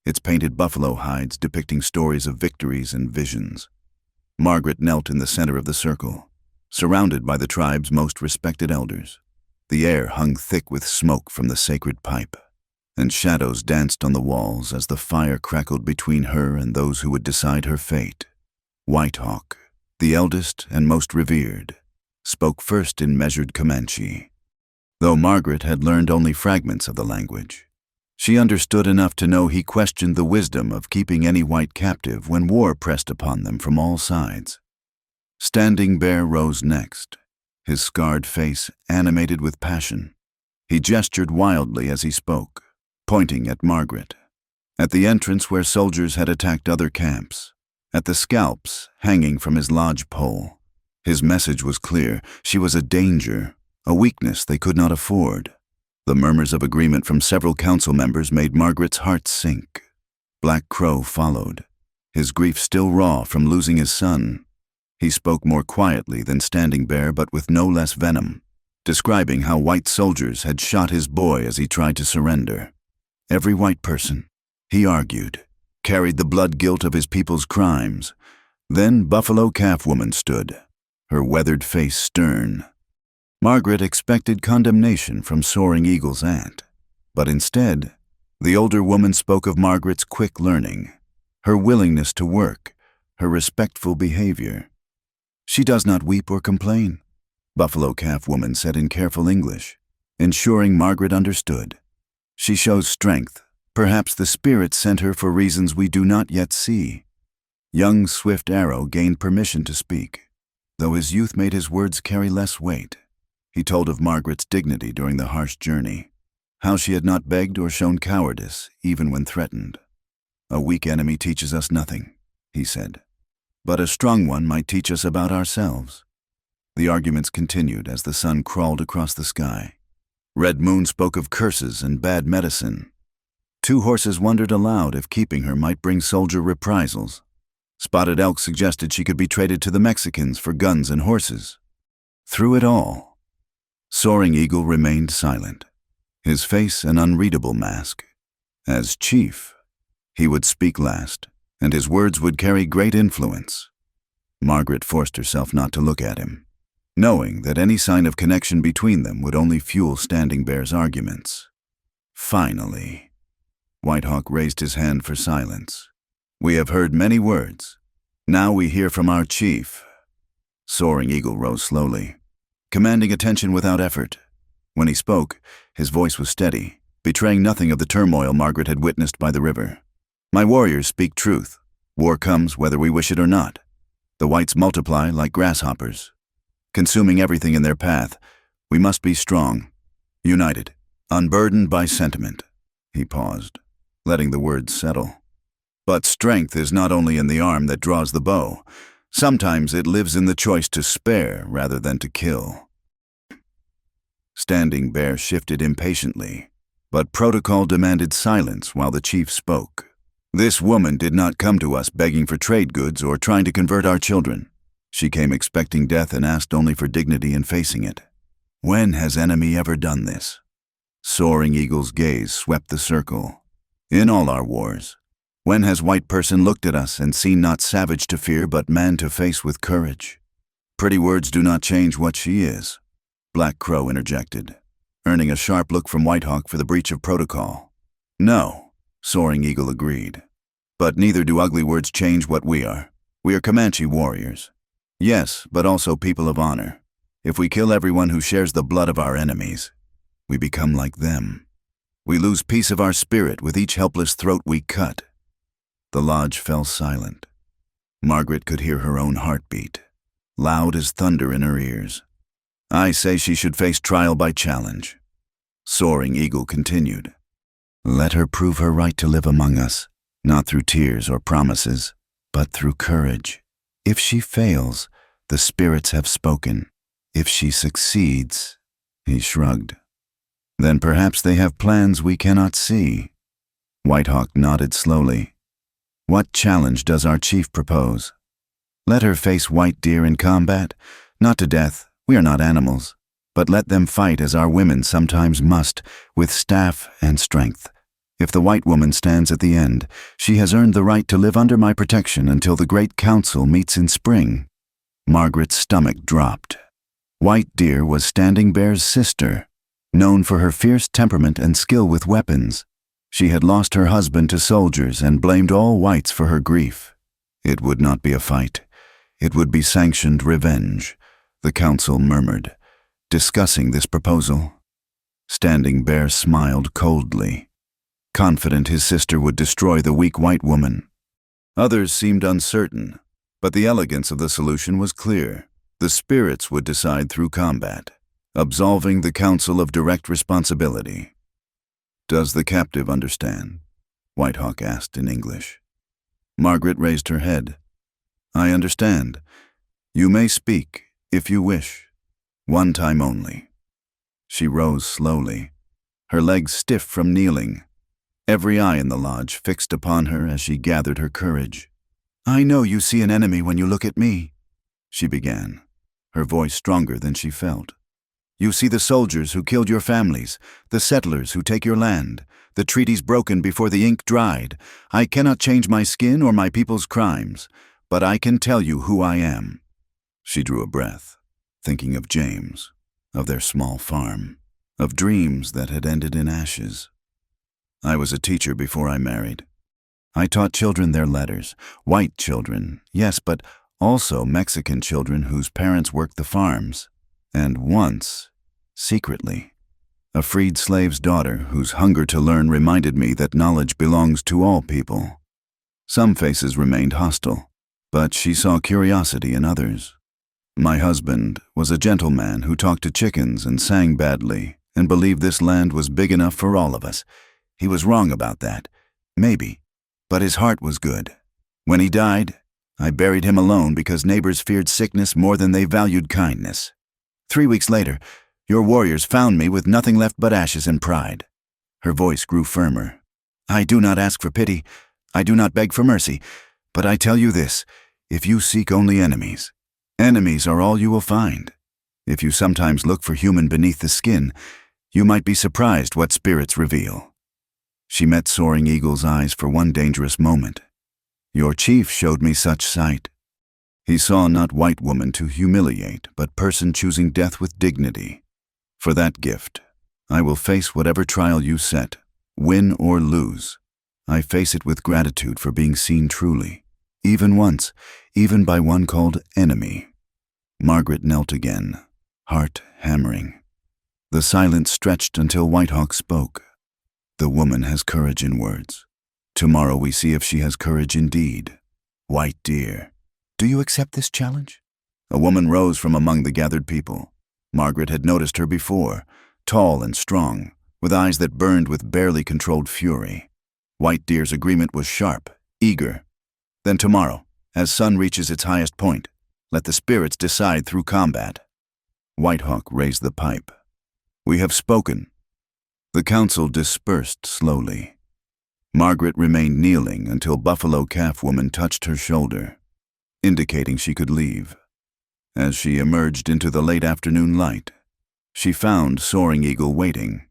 its painted buffalo hides depicting stories of victories and visions. Margaret knelt in the center of the circle, surrounded by the tribe's most respected elders. The air hung thick with smoke from the sacred pipe, and shadows danced on the walls as the fire crackled between her and those who would decide her fate. White Hawk, the eldest and most revered, spoke first in measured Comanche. Though Margaret had learned only fragments of the language, she understood enough to know he questioned the wisdom of keeping any white captive when war pressed upon them from all sides. Standing Bear rose next, his scarred face animated with passion. He gestured wildly as he spoke, pointing at Margaret, at the entrance where soldiers had attacked other camps, at the scalps hanging from his lodge pole. His message was clear. She was a danger, a weakness they could not afford. The murmurs of agreement from several council members made Margaret's heart sink. Black Crow followed, his grief still raw from losing his son. He spoke more quietly than Standing Bear, but with no less venom, describing how white soldiers had shot his boy as he tried to surrender. Every white person, he argued, carried the blood guilt of his people's crimes. Then Buffalo Calf Woman stood, her weathered face stern. Margaret expected condemnation from Soaring Eagle's aunt, but instead, the older woman spoke of Margaret's quick learning, her willingness to work, her respectful behavior. She does not weep or complain, Buffalo Calf Woman said in careful English, ensuring Margaret understood. She shows strength. Perhaps the spirit sent her for reasons we do not yet see. Young Swift Arrow gained permission to speak, though his youth made his words carry less weight. He told of Margaret's dignity during the harsh journey, how she had not begged or shown cowardice even when threatened. A weak enemy teaches us nothing, he said, but a strong one might teach us about ourselves. The arguments continued as the sun crawled across the sky. Red Moon spoke of curses and bad medicine. Two Horses wondered aloud if keeping her might bring soldier reprisals. Spotted Elk suggested she could be traded to the Mexicans for guns and horses. Through it all, Soaring Eagle remained silent, his face an unreadable mask. As chief, he would speak last, and his words would carry great influence. Margaret forced herself not to look at him, knowing that any sign of connection between them would only fuel Standing Bear's arguments. Finally, White Hawk raised his hand for silence. We have heard many words. Now we hear from our chief. Soaring Eagle rose slowly, commanding attention without effort. When he spoke, his voice was steady, betraying nothing of the turmoil Margaret had witnessed by the river. My warriors speak truth. War comes whether we wish it or not. The whites multiply like grasshoppers, consuming everything in their path. We must be strong, united, unburdened by sentiment. He paused, letting the words settle. But strength is not only in the arm that draws the bow. Sometimes it lives in the choice to spare rather than to kill. Standing Bear shifted impatiently, but protocol demanded silence while the chief spoke. This woman did not come to us begging for trade goods or trying to convert our children. She came expecting death and asked only for dignity in facing it. When has enemy ever done this? Soaring Eagle's gaze swept the circle. In all our wars, when has white person looked at us and seen not savage to fear but man to face with courage? Pretty words do not change what she is, Black Crow interjected, earning a sharp look from White Hawk for the breach of protocol. No, Soaring Eagle agreed. But neither do ugly words change what we are. We are Comanche warriors. Yes, but also people of honor. If we kill everyone who shares the blood of our enemies, we become like them. We lose piece of our spirit with each helpless throat we cut. The lodge fell silent. Margaret could hear her own heartbeat, loud as thunder in her ears. I say she should face trial by challenge. Soaring Eagle continued. Let her prove her right to live among us, not through tears or promises, but through courage. If she fails, the spirits have spoken. If she succeeds, he shrugged. Then perhaps they have plans we cannot see. Whitehawk nodded slowly. What challenge does our chief propose? Let her face White Deer in combat, not to death, we are not animals, but let them fight as our women sometimes must, with staff and strength. If the white woman stands at the end, she has earned the right to live under my protection until the great council meets in spring. Margaret's stomach dropped. White Deer was Standing Bear's sister, known for her fierce temperament and skill with weapons. She had lost her husband to soldiers and blamed all whites for her grief. It would not be a fight. It would be sanctioned revenge, the council murmured, discussing this proposal. Standing Bear smiled coldly, confident his sister would destroy the weak white woman. Others seemed uncertain, but the elegance of the solution was clear. The spirits would decide through combat, absolving the council of direct responsibility. Does the captive understand? Whitehawk asked in English. Margaret raised her head. I understand. You may speak, if you wish. One time only. She rose slowly, her legs stiff from kneeling, every eye in the lodge fixed upon her as she gathered her courage. I know you see an enemy when you look at me, she began, her voice stronger than she felt. You see the soldiers who killed your families, the settlers who take your land, the treaties broken before the ink dried. I cannot change my skin or my people's crimes, but I can tell you who I am. She drew a breath, thinking of James, of their small farm, of dreams that had ended in ashes. I was a teacher before I married. I taught children their letters, white children, yes, but also Mexican children whose parents worked the farms. And once, secretly, a freed slave's daughter whose hunger to learn reminded me that knowledge belongs to all people. Some faces remained hostile, but she saw curiosity in others. My husband was a gentleman who talked to chickens and sang badly and believed this land was big enough for all of us. He was wrong about that, maybe, but his heart was good. When he died, I buried him alone because neighbors feared sickness more than they valued kindness. 3 weeks later, your warriors found me with nothing left but ashes and pride. Her voice grew firmer. I do not ask for pity, I do not beg for mercy, but I tell you this, if you seek only enemies, enemies are all you will find. If you sometimes look for human beneath the skin, you might be surprised what spirits reveal. She met Soaring Eagle's eyes for one dangerous moment. Your chief showed me such sight. He saw not white woman to humiliate, but person choosing death with dignity. For that gift, I will face whatever trial you set, win or lose. I face it with gratitude for being seen truly, even once, even by one called enemy. Margaret knelt again, heart hammering. The silence stretched until Whitehawk spoke. The woman has courage in words. Tomorrow we see if she has courage indeed. White Deer. Do you accept this challenge? A woman rose from among the gathered people. Margaret had noticed her before, tall and strong, with eyes that burned with barely controlled fury. White Deer's agreement was sharp, eager. Then tomorrow, as sun reaches its highest point, let the spirits decide through combat. Whitehawk raised the pipe. We have spoken. The council dispersed slowly. Margaret remained kneeling until Buffalo Calf Woman touched her shoulder, indicating she could leave. As she emerged into the late afternoon light, she found Soaring Eagle waiting.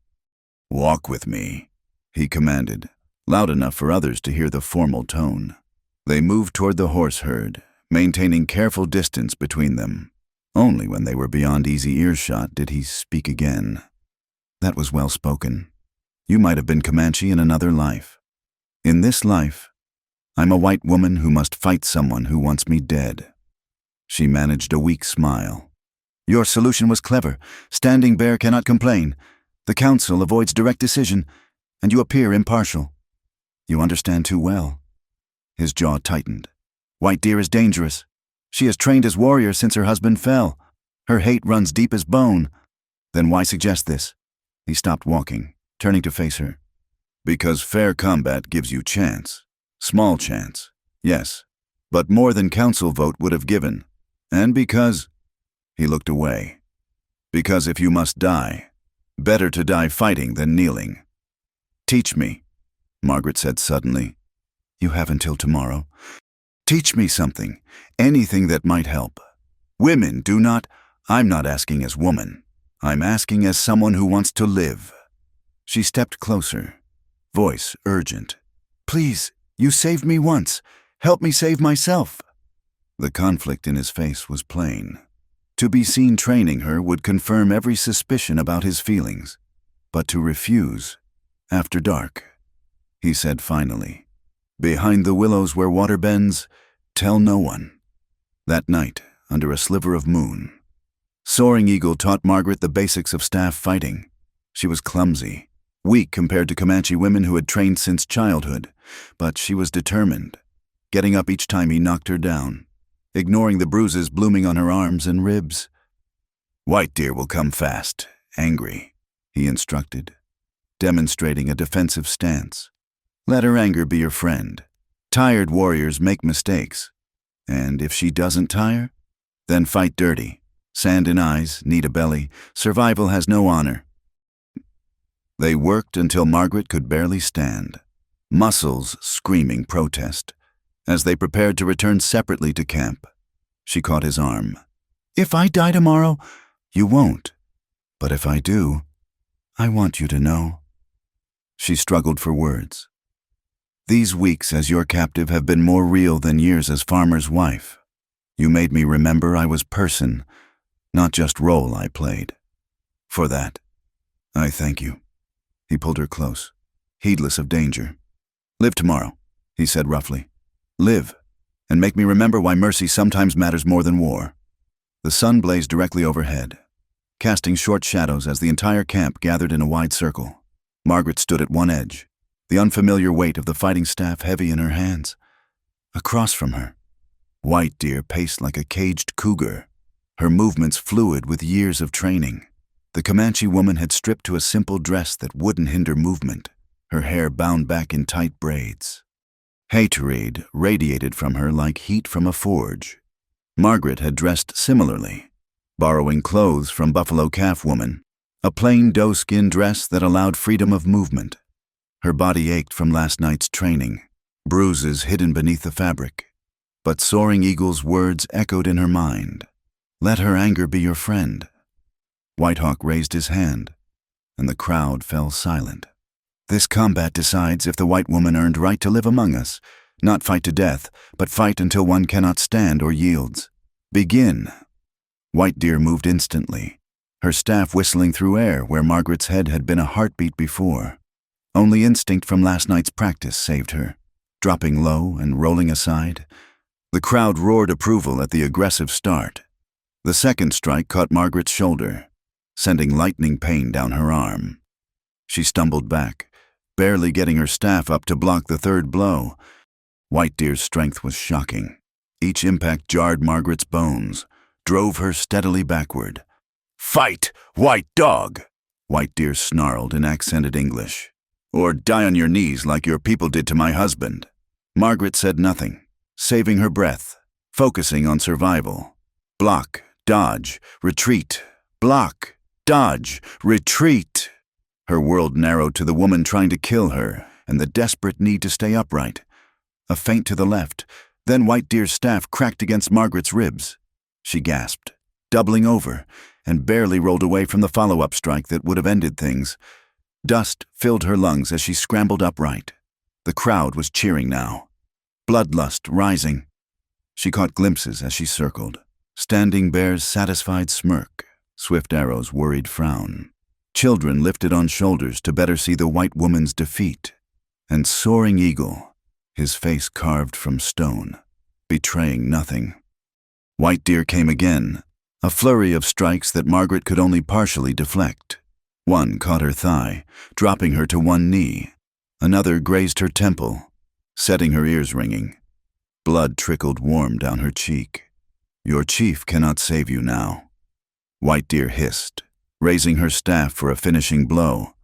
Walk with me, he commanded, loud enough for others to hear the formal tone. They moved toward the horse herd, maintaining careful distance between them. Only when they were beyond easy earshot did he speak again. That was well spoken. You might have been Comanche in another life. In this life, I'm a white woman who must fight someone who wants me dead. She managed a weak smile. Your solution was clever. Standing Bear cannot complain. The council avoids direct decision, and you appear impartial. You understand too well. His jaw tightened. White Deer is dangerous. She has trained as warrior since her husband fell. Her hate runs deep as bone. Then why suggest this? He stopped walking, turning to face her. Because fair combat gives you chance. Small chance, yes, but more than council vote would have given. And because... He looked away. Because if you must die, better to die fighting than kneeling. Teach me, Margaret said suddenly. You have until tomorrow. Teach me something, anything that might help. Women do not... I'm not asking as woman. I'm asking as someone who wants to live. She stepped closer, voice urgent. Please, you saved me once. Help me save myself. The conflict in his face was plain. To be seen training her would confirm every suspicion about his feelings. But to refuse, after dark, he said finally, behind the willows where water bends, tell no one. That night, under a sliver of moon, Soaring Eagle taught Margaret the basics of staff fighting. She was clumsy, weak compared to Comanche women who had trained since childhood, but she was determined, getting up each time he knocked her down, ignoring the bruises blooming on her arms and ribs. White Deer will come fast, angry, he instructed, demonstrating a defensive stance. Let her anger be your friend. Tired warriors make mistakes. And if she doesn't tire, then fight dirty. Sand in eyes, need a belly. Survival has no honor. They worked until Margaret could barely stand, muscles screaming protest. As they prepared to return separately to camp, she caught his arm. If I die tomorrow, you won't. But if I do, I want you to know. She struggled for words. These weeks as your captive have been more real than years as farmer's wife. You made me remember I was person, not just role I played. For that, I thank you. He pulled her close, heedless of danger. Live tomorrow, he said roughly. Live, and make me remember why mercy sometimes matters more than war. The sun blazed directly overhead, casting short shadows as the entire camp gathered in a wide circle. Margaret stood at one edge, the unfamiliar weight of the fighting staff heavy in her hands. Across from her, White Deer paced like a caged cougar, her movements fluid with years of training. The Comanche woman had stripped to a simple dress that wouldn't hinder movement, her hair bound back in tight braids. Hatred radiated from her like heat from a forge. Margaret had dressed similarly, borrowing clothes from Buffalo Calf Woman, a plain doe-skin dress that allowed freedom of movement. Her body ached from last night's training, bruises hidden beneath the fabric. But Soaring Eagle's words echoed in her mind. Let her anger be your friend. Whitehawk raised his hand, and the crowd fell silent. This combat decides if the white woman earned right to live among us, not fight to death, but fight until one cannot stand or yields. Begin. White Deer moved instantly, her staff whistling through air where Margaret's head had been a heartbeat before. Only instinct from last night's practice saved her. Dropping low and rolling aside, the crowd roared approval at the aggressive start. The second strike caught Margaret's shoulder, sending lightning pain down her arm. She stumbled back, barely getting her staff up to block the third blow. White Deer's strength was shocking. Each impact jarred Margaret's bones, drove her steadily backward. Fight, white dog! White Deer snarled in accented English. Or die on your knees like your people did to my husband. Margaret said nothing, saving her breath, focusing on survival. Block, dodge, retreat. Block, dodge, retreat. Her world narrowed to the woman trying to kill her and the desperate need to stay upright. A feint to the left, then White Deer's staff cracked against Margaret's ribs. She gasped, doubling over, and barely rolled away from the follow-up strike that would have ended things. Dust filled her lungs as she scrambled upright. The crowd was cheering now, bloodlust rising. She caught glimpses as she circled. Standing Bear's satisfied smirk, Swift Arrow's worried frown. Children lifted on shoulders to better see the white woman's defeat. And Soaring Eagle, his face carved from stone, betraying nothing. White Deer came again, A flurry of strikes that Margaret could only partially deflect. One caught her thigh, dropping her to one knee. Another grazed her temple, setting her ears ringing. Blood trickled warm down her cheek. "Your chief cannot save you now," White Deer hissed, raising her staff for a finishing blow.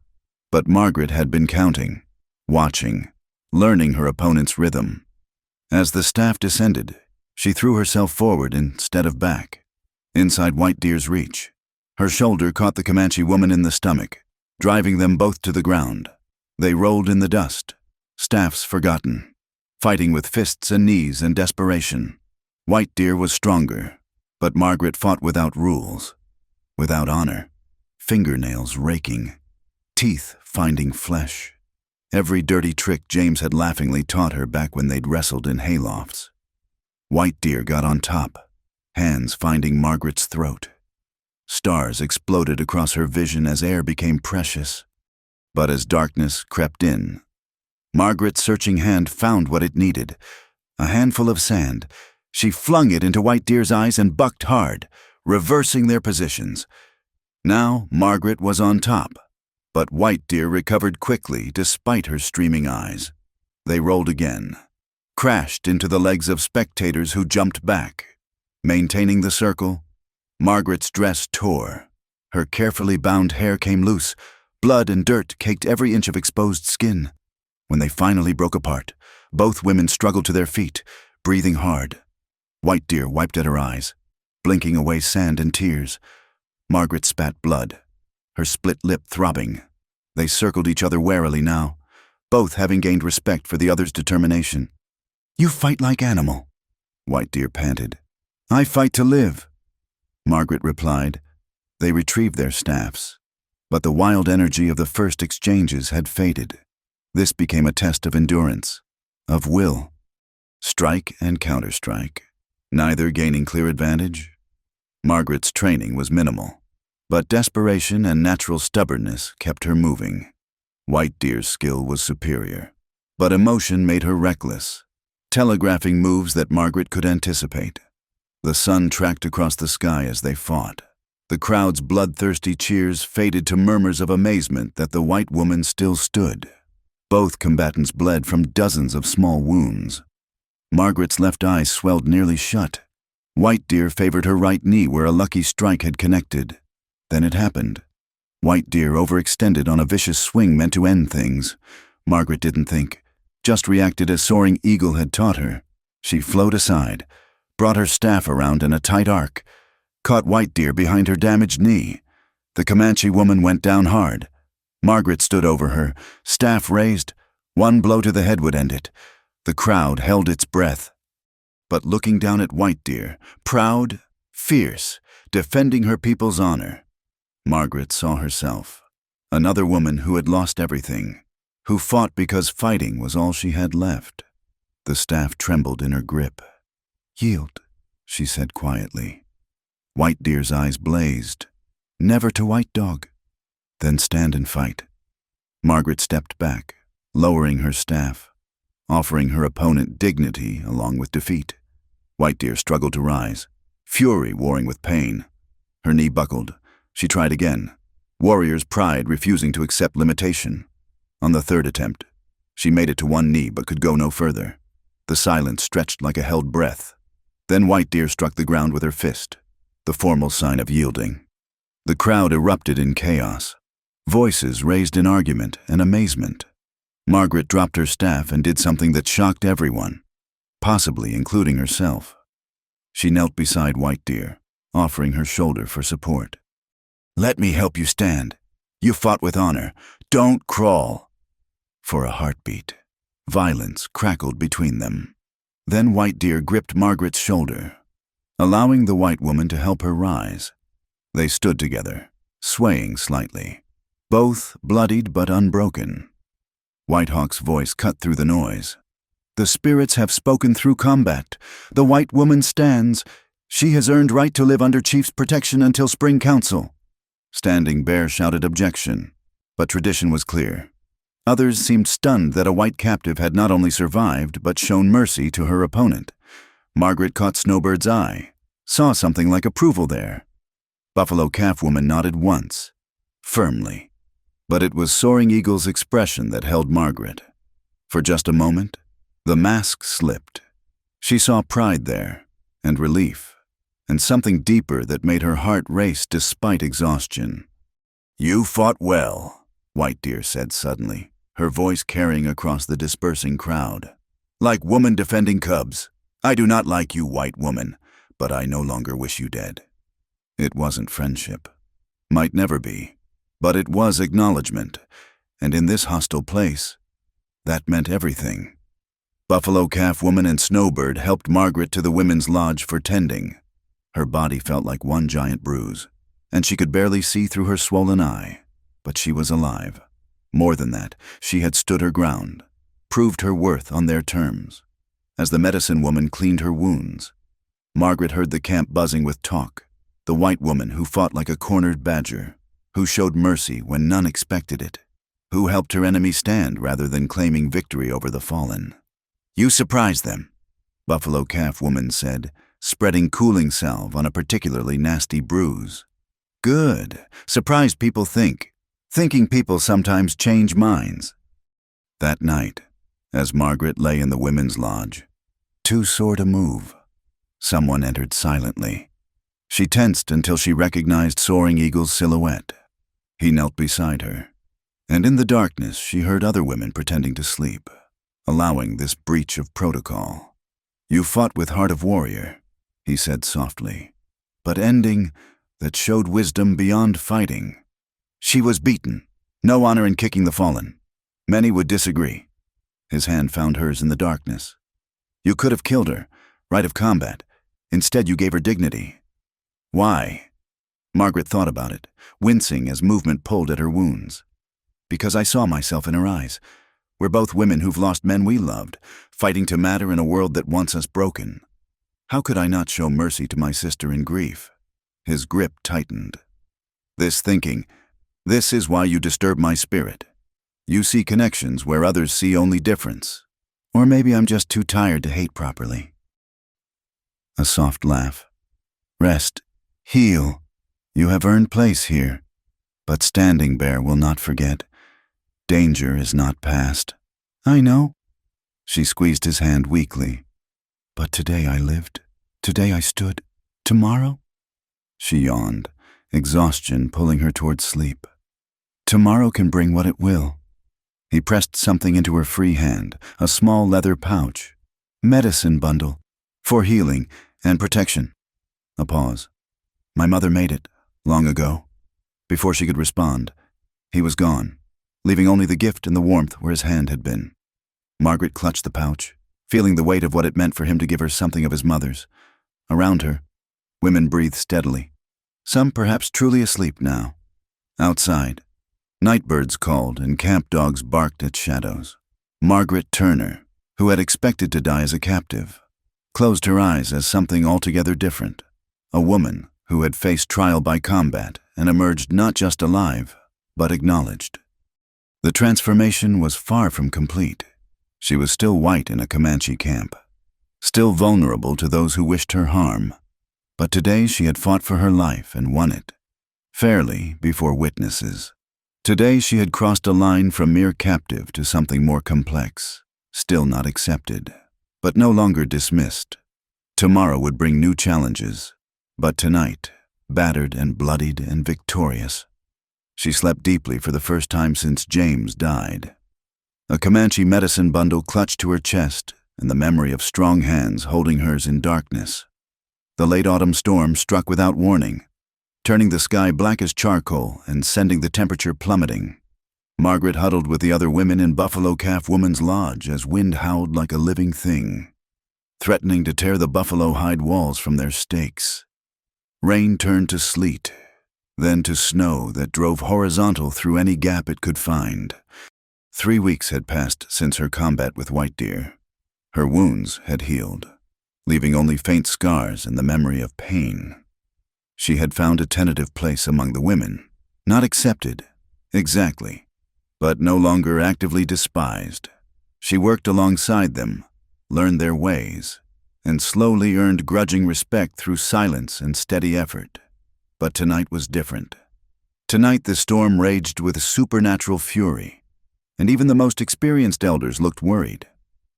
But Margaret had been counting, watching, learning her opponent's rhythm. As the staff descended, she threw herself forward instead of back, inside White Deer's reach. Her shoulder caught the Comanche woman in the stomach, driving them both to the ground. They rolled in the dust, staffs forgotten, fighting with fists and knees in desperation. White Deer was stronger, but Margaret fought without rules, without honor, fingernails raking, teeth finding flesh. Every dirty trick James had laughingly taught her back when they'd wrestled in haylofts. White Deer got on top, hands finding Margaret's throat. Stars exploded across her vision as air became precious. But as darkness crept in, Margaret's searching hand found what it needed, a handful of sand. She flung it into White Deer's eyes and bucked hard, reversing their positions. Now Margaret was on top, but White Deer recovered quickly despite her streaming eyes. They rolled again, crashed into the legs of spectators who jumped back. Maintaining the circle, Margaret's dress tore. Her carefully bound hair came loose. Blood and dirt caked every inch of exposed skin. When they finally broke apart, both women struggled to their feet, breathing hard. White Deer wiped at her eyes, blinking away sand and tears. Margaret spat blood, her split lip throbbing. They circled each other warily now, both having gained respect for the other's determination. "You fight like animal," White Deer panted. "I fight to live," Margaret replied. They retrieved their staffs, but the wild energy of the first exchanges had faded. This became a test of endurance, of will. Strike and counterstrike, neither gaining clear advantage. Margaret's training was minimal, but desperation and natural stubbornness kept her moving. White Deer's skill was superior, but emotion made her reckless, telegraphing moves that Margaret could anticipate. The sun tracked across the sky as they fought. The crowd's bloodthirsty cheers faded to murmurs of amazement that the white woman still stood. Both combatants bled from dozens of small wounds. Margaret's left eye swelled nearly shut. White Deer favored her right knee where a lucky strike had connected. Then it happened. White Deer overextended on a vicious swing meant to end things. Margaret didn't think, just reacted as Soaring Eagle had taught her. She flowed aside, brought her staff around in a tight arc, caught White Deer behind her damaged knee. The Comanche woman went down hard. Margaret stood over her, staff raised. One blow to the head would end it. The crowd held its breath. But looking down at White Deer, proud, fierce, defending her people's honor, Margaret saw herself, another woman who had lost everything, who fought because fighting was all she had left. The staff trembled in her grip. "Yield," she said quietly. White Deer's eyes blazed. "Never to White Dog." "Then stand and fight." Margaret stepped back, lowering her staff, offering her opponent dignity along with defeat. White Deer struggled to rise, fury warring with pain. Her knee buckled. She tried again, warrior's pride refusing to accept limitation. On the third attempt, she made it to one knee but could go no further. The silence stretched like a held breath. Then White Deer struck the ground with her fist, the formal sign of yielding. The crowd erupted in chaos, voices raised in argument and amazement. Margaret dropped her staff and did something that shocked everyone, possibly including herself. She knelt beside White Deer, offering her shoulder for support. "Let me help you stand. You fought with honor. Don't crawl." For a heartbeat, violence crackled between them. Then White Deer gripped Margaret's shoulder, allowing the white woman to help her rise. They stood together, swaying slightly, both bloodied but unbroken. White Hawk's voice cut through the noise. "The spirits have spoken through combat. The white woman stands. She has earned right to live under Chief's protection until Spring Council." Standing Bear shouted objection, but tradition was clear. Others seemed stunned that a white captive had not only survived but shown mercy to her opponent. Margaret caught Snowbird's eye, saw something like approval there. Buffalo Calf Woman nodded once, firmly. But it was Soaring Eagle's expression that held Margaret. For just a moment, the mask slipped. She saw pride there, and relief, and something deeper that made her heart race despite exhaustion. "You fought well," White Deer said suddenly, her voice carrying across the dispersing crowd. "Like woman defending cubs. I do not like you, white woman, but I no longer wish you dead." It wasn't friendship. Might never be. But it was acknowledgement, and in this hostile place, that meant everything. Buffalo Calf Woman and Snowbird helped Margaret to the women's lodge for tending. Her body felt like one giant bruise, and she could barely see through her swollen eye. But she was alive. More than that, she had stood her ground, proved her worth on their terms. As the medicine woman cleaned her wounds, Margaret heard the camp buzzing with talk. The white woman who fought like a cornered badger, who showed mercy when none expected it, who helped her enemy stand rather than claiming victory over the fallen. "You surprised them," Buffalo Calf Woman said, spreading cooling salve on a particularly nasty bruise. "Good. Surprised people think. Thinking people sometimes change minds." That night, as Margaret lay in the women's lodge, too sore to move, someone entered silently. She tensed until she recognized Soaring Eagle's silhouette. He knelt beside her, and in the darkness she heard other women pretending to sleep, allowing this breach of protocol. "You fought with heart of warrior," he said softly, "but ending that showed wisdom beyond fighting. She was beaten. No honor in kicking the fallen. Many would disagree." His hand found hers in the darkness. "You could have killed her, right of combat. Instead you gave her dignity." "Why?" Margaret thought about it, wincing as movement pulled at her wounds. "Because I saw myself in her eyes. We're both women who've lost men we loved, fighting to matter in a world that wants us broken. How could I not show mercy to my sister in grief?" His grip tightened. "This thinking, this is why you disturb my spirit. You see connections where others see only difference. Or maybe I'm just too tired to hate properly." A soft laugh. "Rest. Heal. You have earned place here. But Standing Bear will not forget. Danger is not past." "I know." She squeezed his hand weakly. "But today I lived. Today I stood. Tomorrow?" She yawned, exhaustion pulling her toward sleep. "Tomorrow can bring what it will." He pressed something into her free hand, a small leather pouch. "Medicine bundle. For healing and protection." A pause. "My mother made it, long ago." Before she could respond, he was gone, leaving only the gift and the warmth where his hand had been. Margaret clutched the pouch, feeling the weight of what it meant for him to give her something of his mother's. Around her, women breathed steadily, some perhaps truly asleep now. Outside, nightbirds called and camp dogs barked at shadows. Margaret Turner, who had expected to die as a captive, closed her eyes as something altogether different. A woman who had faced trial by combat and emerged not just alive, but acknowledged. The transformation was far from complete. She was still white in a Comanche camp, still vulnerable to those who wished her harm. But today she had fought for her life and won it, fairly before witnesses. Today she had crossed a line from mere captive to something more complex, still not accepted, but no longer dismissed. Tomorrow would bring new challenges, but tonight, battered and bloodied and victorious. She slept deeply for the first time since James died. A Comanche medicine bundle clutched to her chest, and the memory of strong hands holding hers in darkness. The late autumn storm struck without warning, turning the sky black as charcoal and sending the temperature plummeting. Margaret huddled with the other women in Buffalo Calf Woman's lodge as wind howled like a living thing, threatening to tear the buffalo hide walls from their stakes. Rain turned to sleet, then to snow that drove horizontal through any gap it could find. 3 weeks had passed since her combat with White Deer. Her wounds had healed, leaving only faint scars and the memory of pain. She had found a tentative place among the women, not accepted, exactly, but no longer actively despised. She worked alongside them, learned their ways, and slowly earned grudging respect through silence and steady effort. But tonight was different. Tonight the storm raged with supernatural fury, and even the most experienced elders looked worried.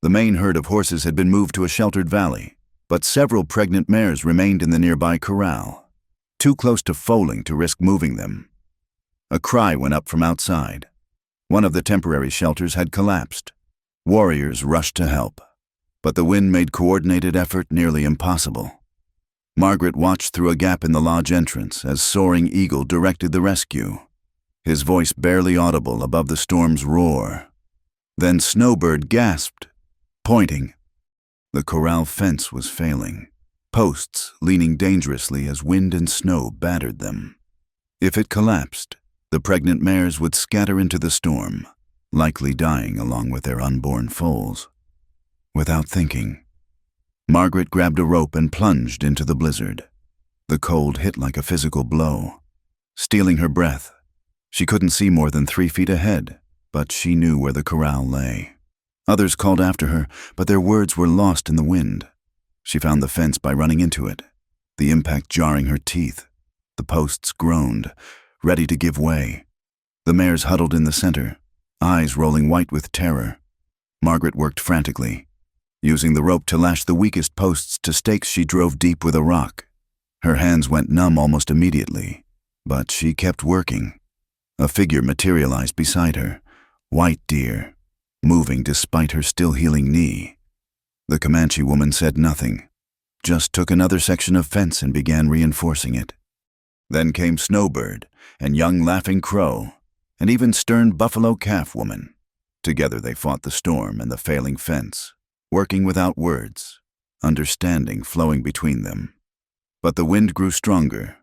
The main herd of horses had been moved to a sheltered valley, but several pregnant mares remained in the nearby corral, too close to foaling to risk moving them. A cry went up from outside. One of the temporary shelters had collapsed. Warriors rushed to help, but the wind made coordinated effort nearly impossible. Margaret watched through a gap in the lodge entrance as Soaring Eagle directed the rescue, his voice barely audible above the storm's roar. Then Snowbird gasped, pointing. The corral fence was failing, posts leaning dangerously as wind and snow battered them. If it collapsed, the pregnant mares would scatter into the storm, likely dying along with their unborn foals. Without thinking, Margaret grabbed a rope and plunged into the blizzard. The cold hit like a physical blow. Stealing her breath, she couldn't see more than 3 feet ahead, but she knew where the corral lay. Others called after her, but their words were lost in the wind. She found the fence by running into it, the impact jarring her teeth. The posts groaned, ready to give way. The mares huddled in the center, eyes rolling white with terror. Margaret worked frantically. Using the rope to lash the weakest posts to stakes, she drove deep with a rock. Her hands went numb almost immediately, but she kept working. A figure materialized beside her, White Deer, moving despite her still healing knee. The Comanche woman said nothing, just took another section of fence and began reinforcing it. Then came Snowbird and young Laughing Crow, and even stern Buffalo Calf woman. Together they fought the storm and the failing fence, working without words, understanding flowing between them. But the wind grew stronger.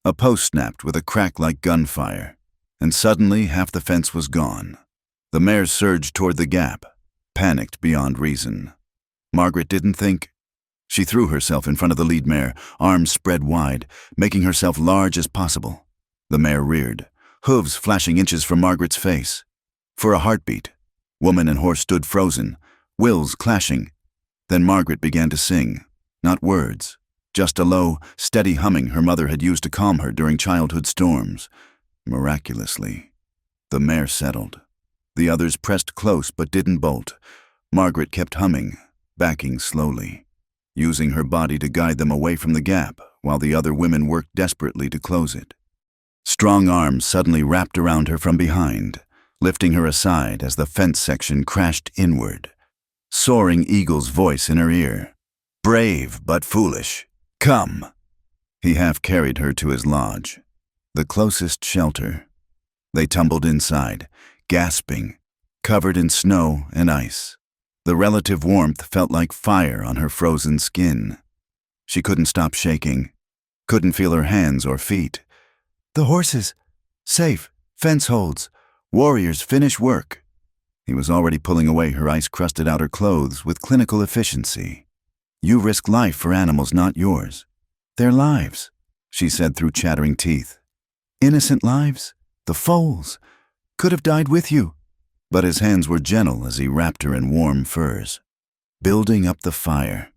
A post snapped with a crack like gunfire, and suddenly half the fence was gone. The mares surged toward the gap, panicked beyond reason. Margaret didn't think. She threw herself in front of the lead mare, arms spread wide, making herself large as possible. The mare reared, hooves flashing inches from Margaret's face. For a heartbeat, woman and horse stood frozen, wills clashing. Then Margaret began to sing, not words, just a low, steady humming her mother had used to calm her during childhood storms. Miraculously, the mare settled. The others pressed close but didn't bolt. Margaret kept humming, backing slowly, using her body to guide them away from the gap while the other women worked desperately to close it. Strong arms suddenly wrapped around her from behind, lifting her aside as the fence section crashed inward. Soaring Eagle's voice in her ear. Brave but foolish. Come. He half carried her to his lodge, the closest shelter. They tumbled inside, gasping, covered in snow and ice. The relative warmth felt like fire on her frozen skin. She couldn't stop shaking, couldn't feel her hands or feet. The horses. Safe. Fence holds. Warriors finish work. He was already pulling away her ice-crusted outer clothes with clinical efficiency. You risk life for animals not yours. Their lives, she said through chattering teeth. Innocent lives. The foals. Could have died with you. But his hands were gentle as he wrapped her in warm furs. Building up the fire.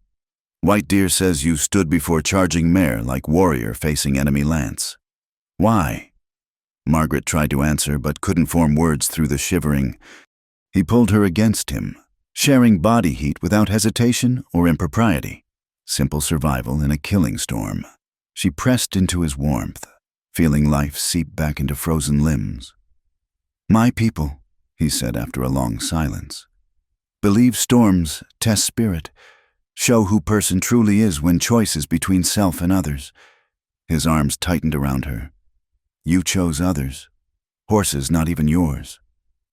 White Deer says you stood before charging mare like warrior facing enemy lance. Why? Margaret tried to answer but couldn't form words through the shivering. He pulled her against him, sharing body heat without hesitation or impropriety. Simple survival in a killing storm. She pressed into his warmth, feeling life seep back into frozen limbs. My people, he said after a long silence, believe storms test spirit, show who person truly is when choice is between self and others. His arms tightened around her. You chose others. Horses not even yours.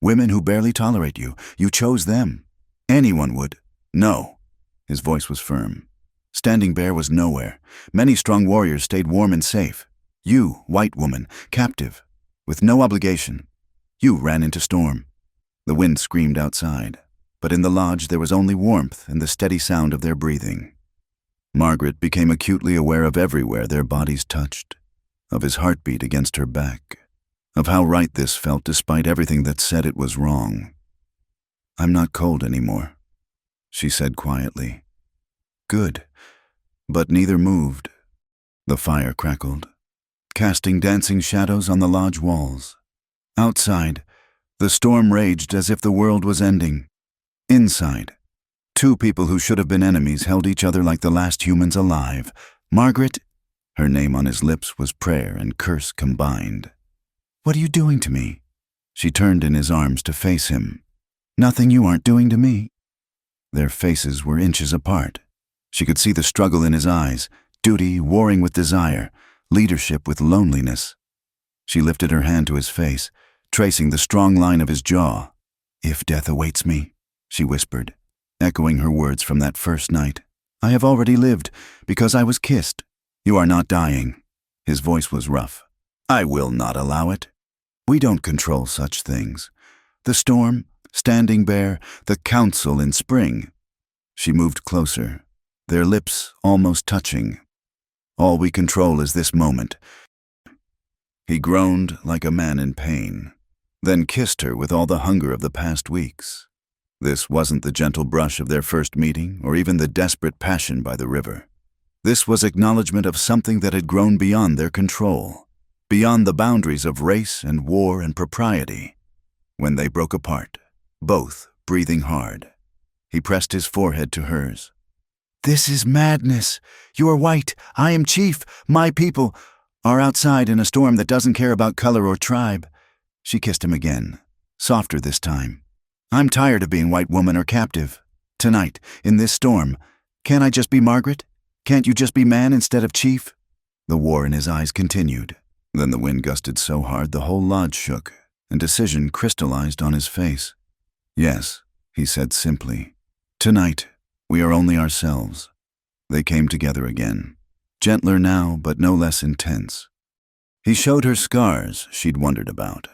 Women who barely tolerate you. You chose them. Anyone would. No. His voice was firm. Standing Bear was nowhere. Many strong warriors stayed warm and safe. You, white woman, captive, with no obligation. You ran into storm. The wind screamed outside, but in the lodge there was only warmth and the steady sound of their breathing. Margaret became acutely aware of everywhere their bodies touched, of his heartbeat against her back, of how right this felt despite everything that said it was wrong. I'm not cold anymore, she said quietly. Good, but neither moved. The fire crackled. casting dancing shadows on the lodge walls. Outside, the storm raged as if the world was ending. Inside, two people who should have been enemies held each other like the last humans alive. Margaret, her name on his lips was prayer and curse combined. "What are you doing to me?" She turned in his arms to face him. "Nothing you aren't doing to me." Their faces were inches apart. She could see the struggle in his eyes, duty warring with desire, leadership with loneliness. She lifted her hand to his face, tracing the strong line of his jaw. "If death awaits me," she whispered, echoing her words from that first night. "I have already lived, because I was kissed. You are not dying." His voice was rough. "I will not allow it. We don't control such things. The storm, Standing Bear, the council in spring." She moved closer, their lips almost touching. "All we control is this moment." He groaned like a man in pain, then kissed her with all the hunger of the past weeks. This wasn't the gentle brush of their first meeting, or even the desperate passion by the river. This was acknowledgement of something that had grown beyond their control, beyond the boundaries of race and war and propriety. When they broke apart, both breathing hard, he pressed his forehead to hers. "This is madness. You are white, I am chief, my people are outside in a storm that doesn't care about color or tribe." She kissed him again, softer this time. "I'm tired of being white woman or captive. Tonight, in this storm, can't I just be Margaret? Can't you just be man instead of chief?" The war in his eyes continued. Then the wind gusted so hard the whole lodge shook, and decision crystallized on his face. "Yes," he said simply. "Tonight, we are only ourselves." They came together again, gentler now but no less intense. He showed her scars she'd wondered about.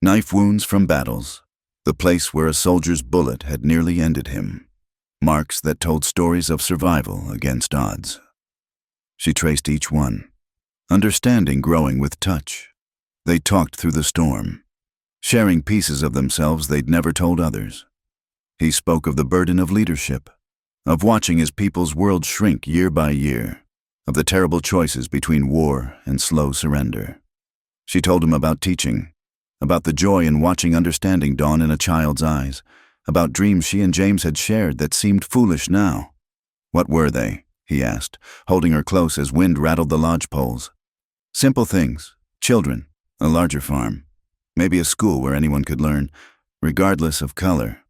Knife wounds from battles, the place where a soldier's bullet had nearly ended him. Marks that told stories of survival against odds. She traced each one, understanding growing with touch. They talked through the storm, sharing pieces of themselves they'd never told others. He spoke of the burden of leadership, of watching his people's world shrink year by year, of the terrible choices between war and slow surrender. She told him about teaching, about the joy in watching understanding dawn in a child's eyes, about dreams she and James had shared that seemed foolish now. "What were they?" he asked, holding her close as wind rattled the lodge poles. "Simple things. Children, a larger farm, maybe a school where anyone could learn, regardless of color."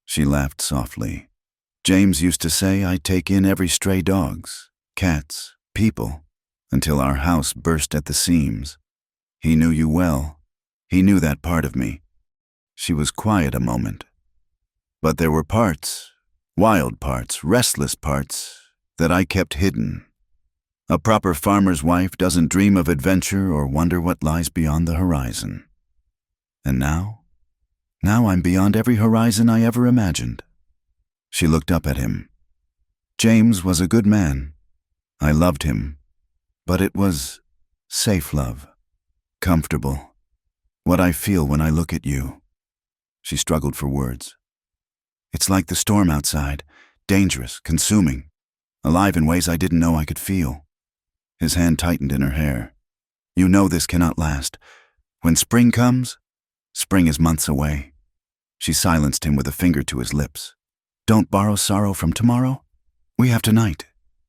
She laughed softly. "James used to say I'd take in every stray dogs, cats, people, until our house burst at the seams. He knew you well. He knew that part of me." She was quiet a moment. "But there were parts, wild parts, restless parts, that I kept hidden. A proper farmer's wife doesn't dream of adventure or wonder what lies beyond the horizon. And now I'm beyond every horizon I ever imagined." She looked up at him. "James was a good man. I loved him. But it was safe love, comfortable. What I feel when I look at you." She struggled for words. "It's like the storm outside, dangerous, consuming, alive in ways I didn't know I could feel." His hand tightened in her hair. "You know this cannot last. When spring comes, spring is months away." She silenced him with a finger to his lips. "Don't borrow sorrow from tomorrow. We have tonight.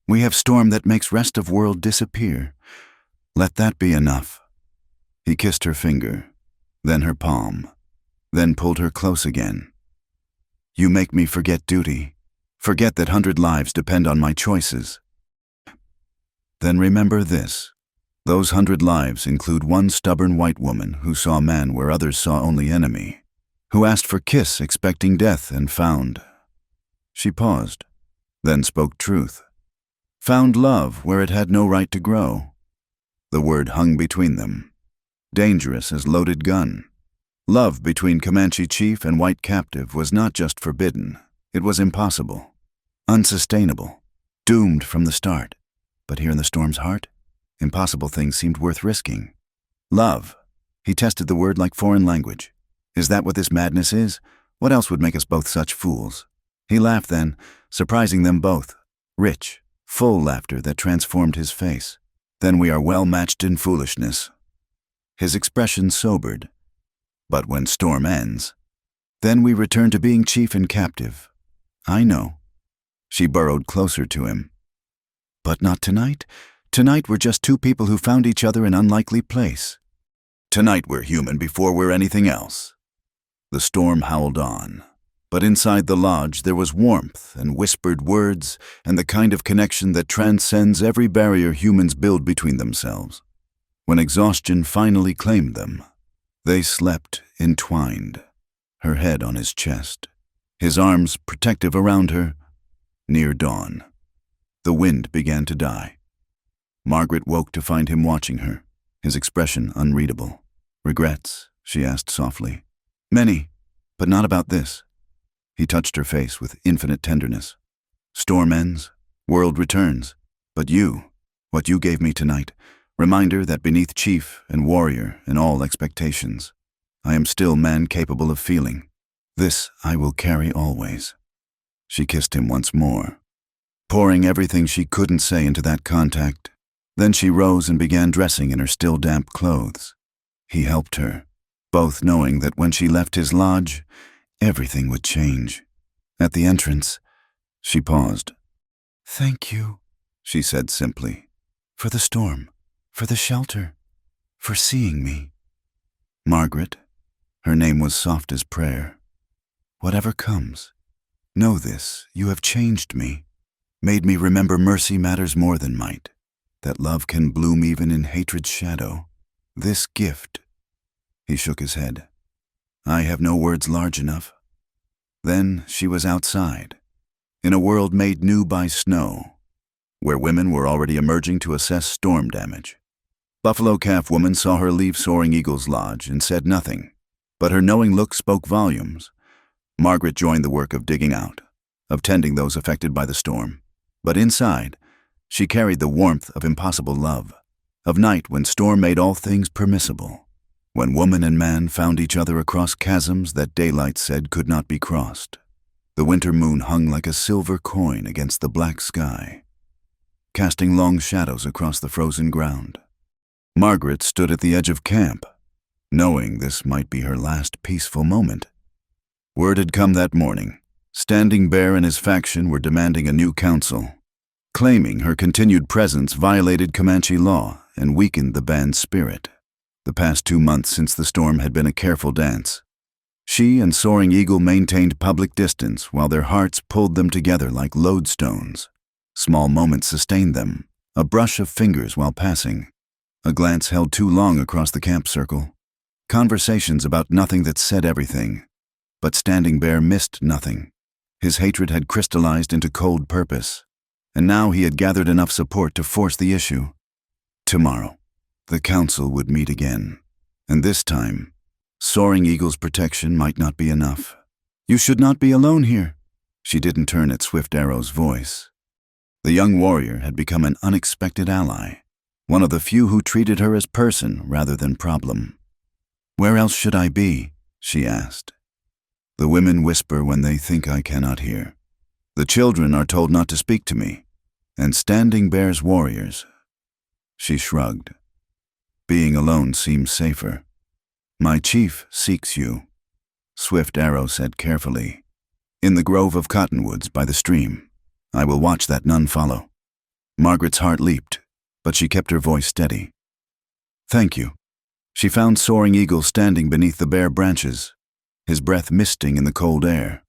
We have storm that makes rest of world disappear. Let that be enough." He kissed her finger, then her palm, then pulled her close again. "You make me forget duty, forget that 100 lives depend on my choices. Then remember this. Those 100 lives include one stubborn white woman who saw man where others saw only enemy, who asked for kiss expecting death and found." She paused, then spoke truth. "Found love where it had no right to grow." The word hung between them, dangerous as loaded gun. Love between Comanche chief and white captive was not just forbidden, it was impossible, unsustainable, doomed from the start. But here in the storm's heart, impossible things seemed worth risking. Love. He tested the word like foreign language. Is that what this madness is? What else would make us both such fools? He laughed then, surprising them both. Rich, full laughter that transformed his face. then we are well matched in foolishness." His expression sobered. "But when storm ends, then we return to being chief and captive." "I know." She burrowed closer to him. "But not tonight. Tonight we're just two people who found each other in an unlikely place. Tonight we're human before we're anything else." The storm howled on, but inside the lodge there was warmth and whispered words and the kind of connection that transcends every barrier humans build between themselves. When exhaustion finally claimed them, they slept entwined, her head on his chest, his arms protective around her. Near dawn, the wind began to die. Margaret woke to find him watching her, his expression unreadable. "Regrets?" she asked softly. "Many, but not about this." He touched her face with infinite tenderness. "Storm ends, world returns, but you, what you gave me tonight, reminder that beneath chief and warrior and all expectations, I am still man capable of feeling. This I will carry always." She kissed him once more, pouring everything she couldn't say into that contact. Then she rose and began dressing in her still damp clothes. He helped her, both knowing that when she left his lodge, everything would change. At the entrance, she paused. "Thank you," she said simply, "for the storm, for the shelter, for seeing me." "Margaret," her name was soft as prayer, "whatever comes, know this, you have changed me, made me remember mercy matters more than might, that love can bloom even in hatred's shadow. This gift." He shook his head. "I have no words large enough." Then she was outside, in a world made new by snow, where women were already emerging to assess storm damage. Buffalo Calf Woman saw her leave Soaring Eagle's lodge and said nothing, but her knowing look spoke volumes. Margaret joined the work of digging out, of tending those affected by the storm. But inside, she carried the warmth of impossible love, of night when storm made all things permissible, when woman and man found each other across chasms that daylight said could not be crossed. The winter moon hung like a silver coin against the black sky, casting long shadows across the frozen ground. Margaret stood at the edge of camp, knowing this might be her last peaceful moment. Word had come that morning. Standing Bear and his faction were demanding a new council, claiming her continued presence violated Comanche law and weakened the band's spirit. The past 2 months since the storm had been a careful dance. She and Soaring Eagle maintained public distance while their hearts pulled them together like lodestones. Small moments sustained them, a brush of fingers while passing, a glance held too long across the camp circle, conversations about nothing that said everything. But Standing Bear missed nothing. His hatred had crystallized into cold purpose, and now he had gathered enough support to force the issue. Tomorrow, the council would meet again, and this time, Soaring Eagle's protection might not be enough. "You should not be alone here." She didn't turn at Swift Arrow's voice. The young warrior had become an unexpected ally, one of the few who treated her as person rather than problem. "Where else should I be?" she asked. "The women whisper when they think I cannot hear. The children are told not to speak to me, and Standing Bear's warriors." She shrugged. "Being alone seems safer." "My chief seeks you," Swift Arrow said carefully. "In the grove of cottonwoods by the stream. I will watch that none follow." Margaret's heart leaped, but she kept her voice steady. "Thank you." She found Soaring Eagle standing beneath the bare branches, his breath misting in the cold air,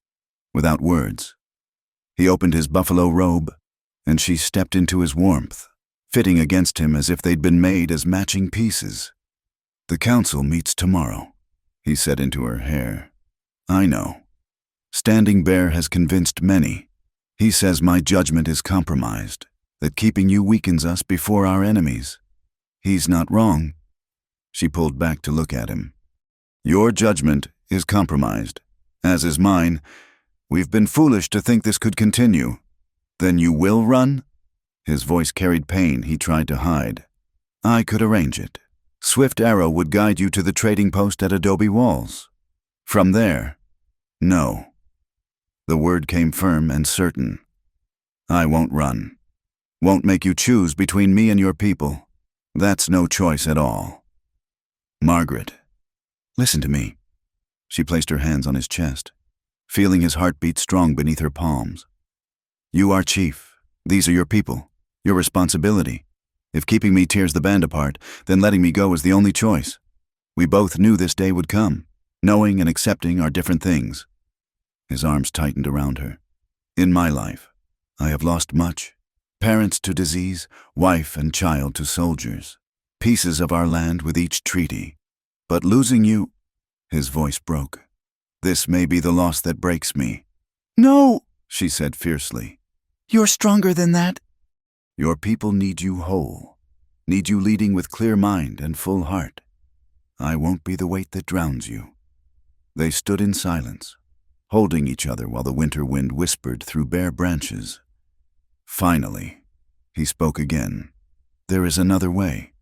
without words. He opened his buffalo robe, and she stepped into his warmth, fitting against him as if they'd been made as matching pieces. "The council meets tomorrow," he said into her hair. "I know. Standing Bear has convinced many. He says my judgment is compromised, that keeping you weakens us before our enemies. He's not wrong." She pulled back to look at him. "Your judgment is compromised, as is mine. We've been foolish to think this could continue. Then you will run?" His voice carried pain he tried to hide. "I could arrange it. Swift Arrow would guide you to the trading post at Adobe Walls. From there, no." The word came firm and certain. "I won't run. Won't make you choose between me and your people. That's no choice at all. Margaret, listen to me. She placed her hands on his chest, feeling his heartbeat strong beneath her palms. You are chief. These are your people, your responsibility. If keeping me tears the band apart, then letting me go is the only choice. We both knew this day would come. Knowing and accepting are different things. His arms tightened around her. In my life, I have lost much. Parents to disease, wife and child to soldiers. Pieces of our land with each treaty. But losing you, his voice broke. This may be the loss that breaks me. No, she said fiercely. You're stronger than that. Your people need you whole. Need you leading with clear mind and full heart. I won't be the weight that drowns you. They stood in silence, holding each other while the winter wind whispered through bare branches. Finally, he spoke again. There is another way.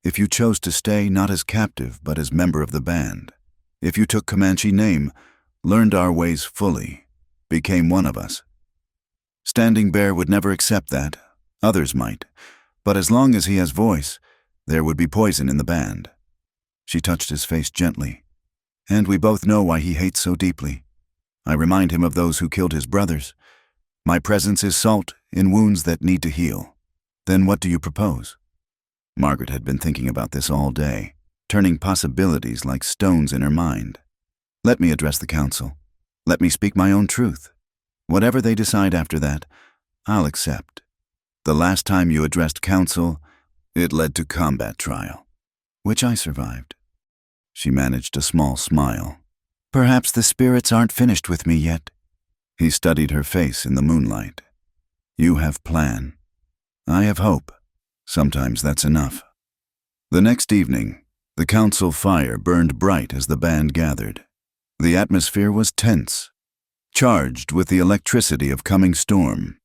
If you chose to stay not as captive but as member of the band, if you took Comanche name, learned our ways fully, became one of us. Standing Bear would never accept that. Others might. But as long as he has voice, there would be poison in the band. She touched his face gently. And we both know why he hates so deeply. I remind him of those who killed his brothers. My presence is salt in wounds that need to heal. Then what do you propose? Margaret had been thinking about this all day, turning possibilities like stones in her mind. Let me address the council. Let me speak my own truth. Whatever they decide after that, I'll accept. The last time you addressed council, it led to combat trial, which I survived. She managed a small smile. Perhaps the spirits aren't finished with me yet. He studied her face in the moonlight. You have plan. I have hope. Sometimes that's enough. The next evening, the council fire burned bright as the band gathered. The atmosphere was tense, charged with the electricity of coming storm.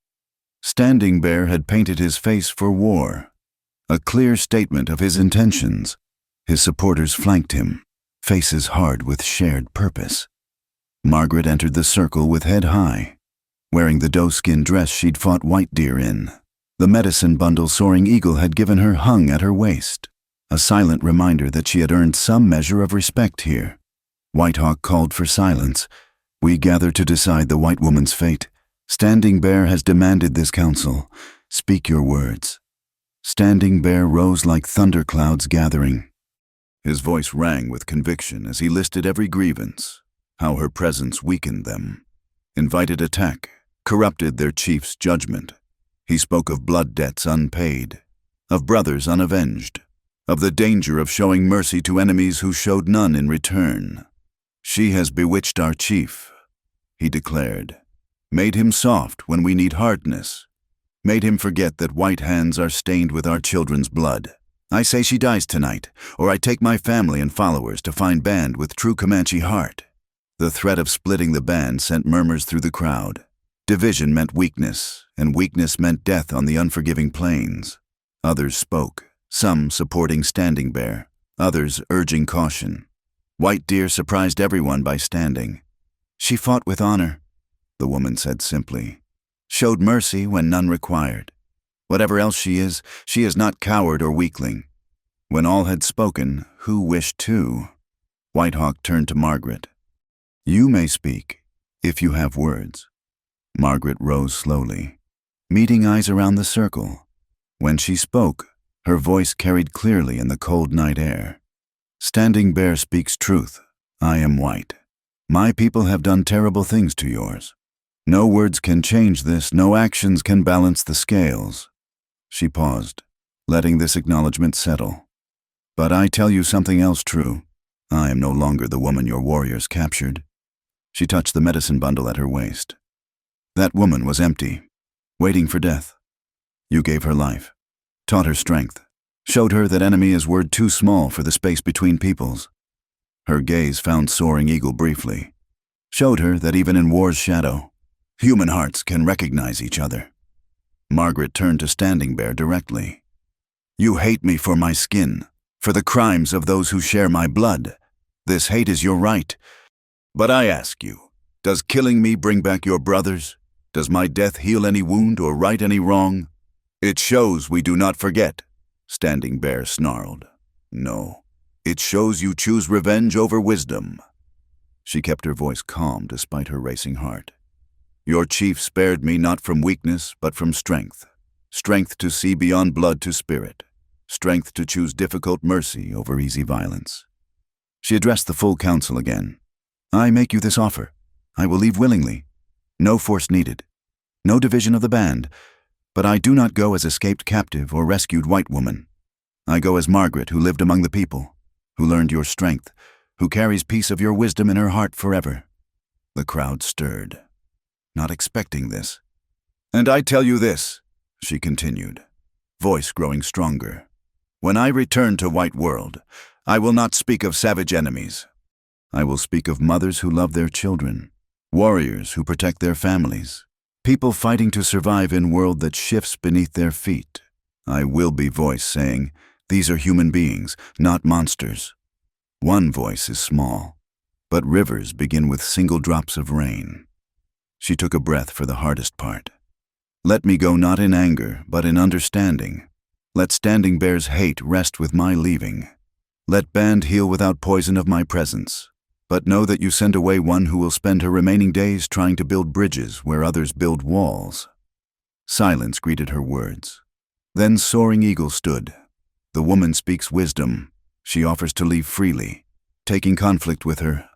Standing Bear had painted his face for war, a clear statement of his intentions. His supporters flanked him, faces hard with shared purpose. Margaret entered the circle with head high, wearing the doe-skin dress she'd fought White Deer in. The medicine bundle Soaring Eagle had given her hung at her waist, a silent reminder that she had earned some measure of respect here. White Hawk called for silence. We gather to decide the white woman's fate. Standing Bear has demanded this council. Speak your words. Standing Bear rose like thunderclouds gathering. His voice rang with conviction as he listed every grievance, how her presence weakened them, invited attack, corrupted their chief's judgment. He spoke of blood debts unpaid, of brothers unavenged, of the danger of showing mercy to enemies who showed none in return. She has bewitched our chief, he declared, made him soft when we need hardness, made him forget that white hands are stained with our children's blood. I say she dies tonight, or I take my family and followers to find band with true Comanche heart. The threat of splitting the band sent murmurs through the crowd. Division meant weakness, and weakness meant death on the unforgiving plains. Others spoke, some supporting Standing Bear, others urging caution. White Deer surprised everyone by standing. She fought with honor, the woman said simply. Showed mercy when none required. Whatever else she is not coward or weakling. When all had spoken, who wished to? White Hawk turned to Margaret. You may speak, if you have words. Margaret rose slowly, meeting eyes around the circle. When she spoke, her voice carried clearly in the cold night air. Standing Bear speaks truth. I am white. My people have done terrible things to yours. No words can change this, no actions can balance the scales. She paused, letting this acknowledgement settle. But I tell you something else true. I am no longer the woman your warriors captured. She touched the medicine bundle at her waist. That woman was empty, waiting for death. You gave her life, taught her strength, showed her that enemy is word too small for the space between peoples. Her gaze found Soaring Eagle briefly, showed her that even in war's shadow, human hearts can recognize each other. Margaret turned to Standing Bear directly. You hate me for my skin, for the crimes of those who share my blood. This hate is your right. But I ask you, does killing me bring back your brothers? Does my death heal any wound or right any wrong? It shows we do not forget. Standing Bear snarled. No, it shows you choose revenge over wisdom. She kept her voice calm despite her racing heart. Your chief spared me not from weakness, but from strength. Strength to see beyond blood to spirit. Strength to choose difficult mercy over easy violence. She addressed the full council again. I make you this offer. I will leave willingly. No force needed. No division of the band. But I do not go as escaped captive or rescued white woman. I go as Margaret, who lived among the people, who learned your strength, who carries piece of your wisdom in her heart forever. The crowd stirred, not expecting this. And I tell you this, she continued, voice growing stronger. When I return to White World, I will not speak of savage enemies. I will speak of mothers who love their children, warriors who protect their families, people fighting to survive in a world that shifts beneath their feet. I will be voice saying, these are human beings, not monsters. One voice is small, but rivers begin with single drops of rain. She took a breath for the hardest part. Let me go not in anger, but in understanding. Let Standing Bear's hate rest with my leaving. Let band heal without poison of my presence. But know that you send away one who will spend her remaining days trying to build bridges where others build walls. Silence greeted her words. Then Soaring Eagle stood. The woman speaks wisdom. She offers to leave freely. Taking conflict with her,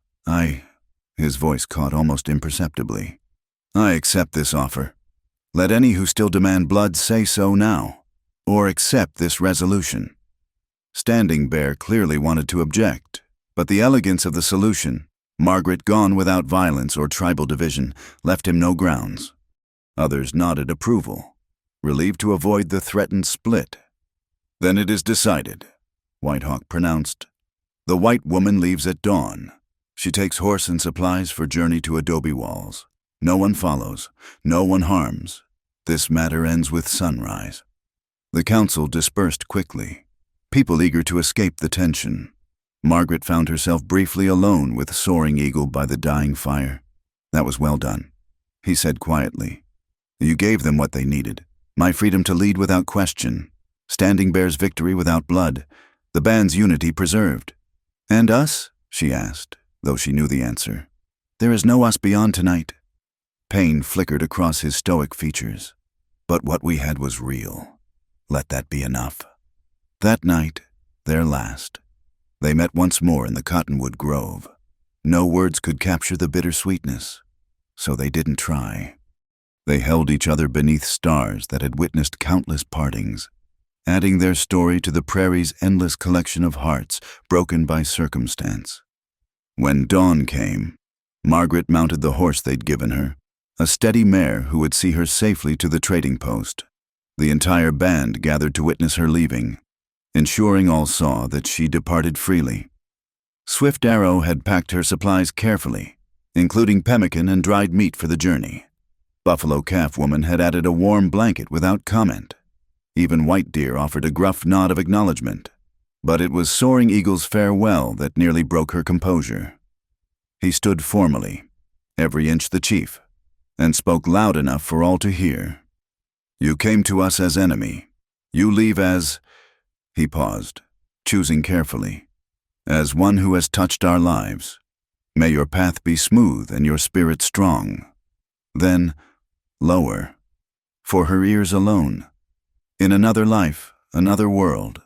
his voice caught almost imperceptibly. I accept this offer. Let any who still demand blood say so now, or accept this resolution. Standing Bear clearly wanted to object, but the elegance of the solution, Margaret gone without violence or tribal division, left him no grounds. Others nodded approval, relieved to avoid the threatened split. Then it is decided, Whitehawk pronounced. The white woman leaves at dawn. She takes horse and supplies for journey to Adobe Walls. No one follows, no one harms. This matter ends with sunrise. The council dispersed quickly, people eager to escape the tension. Margaret found herself briefly alone with Soaring Eagle by the dying fire. That was well done, he said quietly. You gave them what they needed. My freedom to lead without question. Standing Bear's victory without blood. The band's unity preserved. And us? She asked, though she knew the answer. There is no us beyond tonight. Pain flickered across his stoic features. But what we had was real. Let that be enough. That night, their last. They met once more in the Cottonwood Grove. No words could capture the bittersweetness, so they didn't try. They held each other beneath stars that had witnessed countless partings, adding their story to the prairie's endless collection of hearts broken by circumstance. When dawn came, Margaret mounted the horse they'd given her, a steady mare who would see her safely to the trading post. The entire band gathered to witness her leaving, ensuring all saw that she departed freely. Swift Arrow had packed her supplies carefully, including pemmican and dried meat for the journey. Buffalo Calf Woman had added a warm blanket without comment. Even White Deer offered a gruff nod of acknowledgement. But it was Soaring Eagle's farewell that nearly broke her composure. He stood formally, every inch the chief, and spoke loud enough for all to hear. You came to us as enemy. You leave as... He paused, choosing carefully. As one who has touched our lives. May your path be smooth and your spirit strong. Then, lower, for her ears alone. In another life, another world,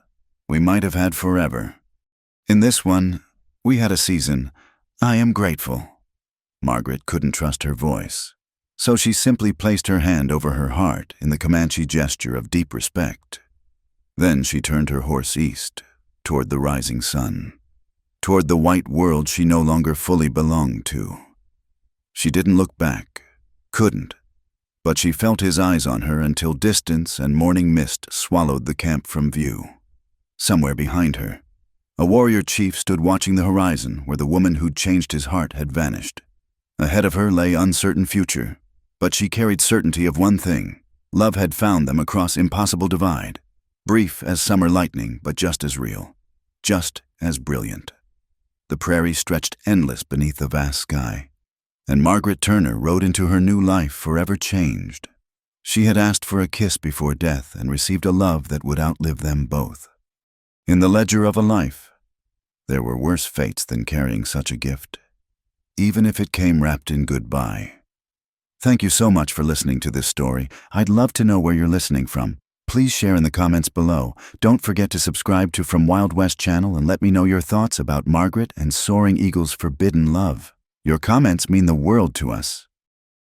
we might have had forever. In this one, we had a season. I am grateful. Margaret couldn't trust her voice, so she simply placed her hand over her heart in the Comanche gesture of deep respect. Then she turned her horse east, toward the rising sun, toward the white world she no longer fully belonged to. She didn't look back, couldn't, but she felt his eyes on her until distance and morning mist swallowed the camp from view. Somewhere behind her, a warrior chief stood watching the horizon where the woman who'd changed his heart had vanished. Ahead of her lay uncertain future, but she carried certainty of one thing. Love had found them across impossible divide, brief as summer lightning, but just as real, just as brilliant. The prairie stretched endless beneath the vast sky, and Margaret Turner rode into her new life forever changed. She had asked for a kiss before death and received a love that would outlive them both. In the ledger of a life, there were worse fates than carrying such a gift, even if it came wrapped in goodbye. Thank you so much for listening to this story. I'd love to know where you're listening from. Please share in the comments below. Don't forget to subscribe to From Wild West channel and let me know your thoughts about Margaret and Soaring Eagle's forbidden love. Your comments mean the world to us.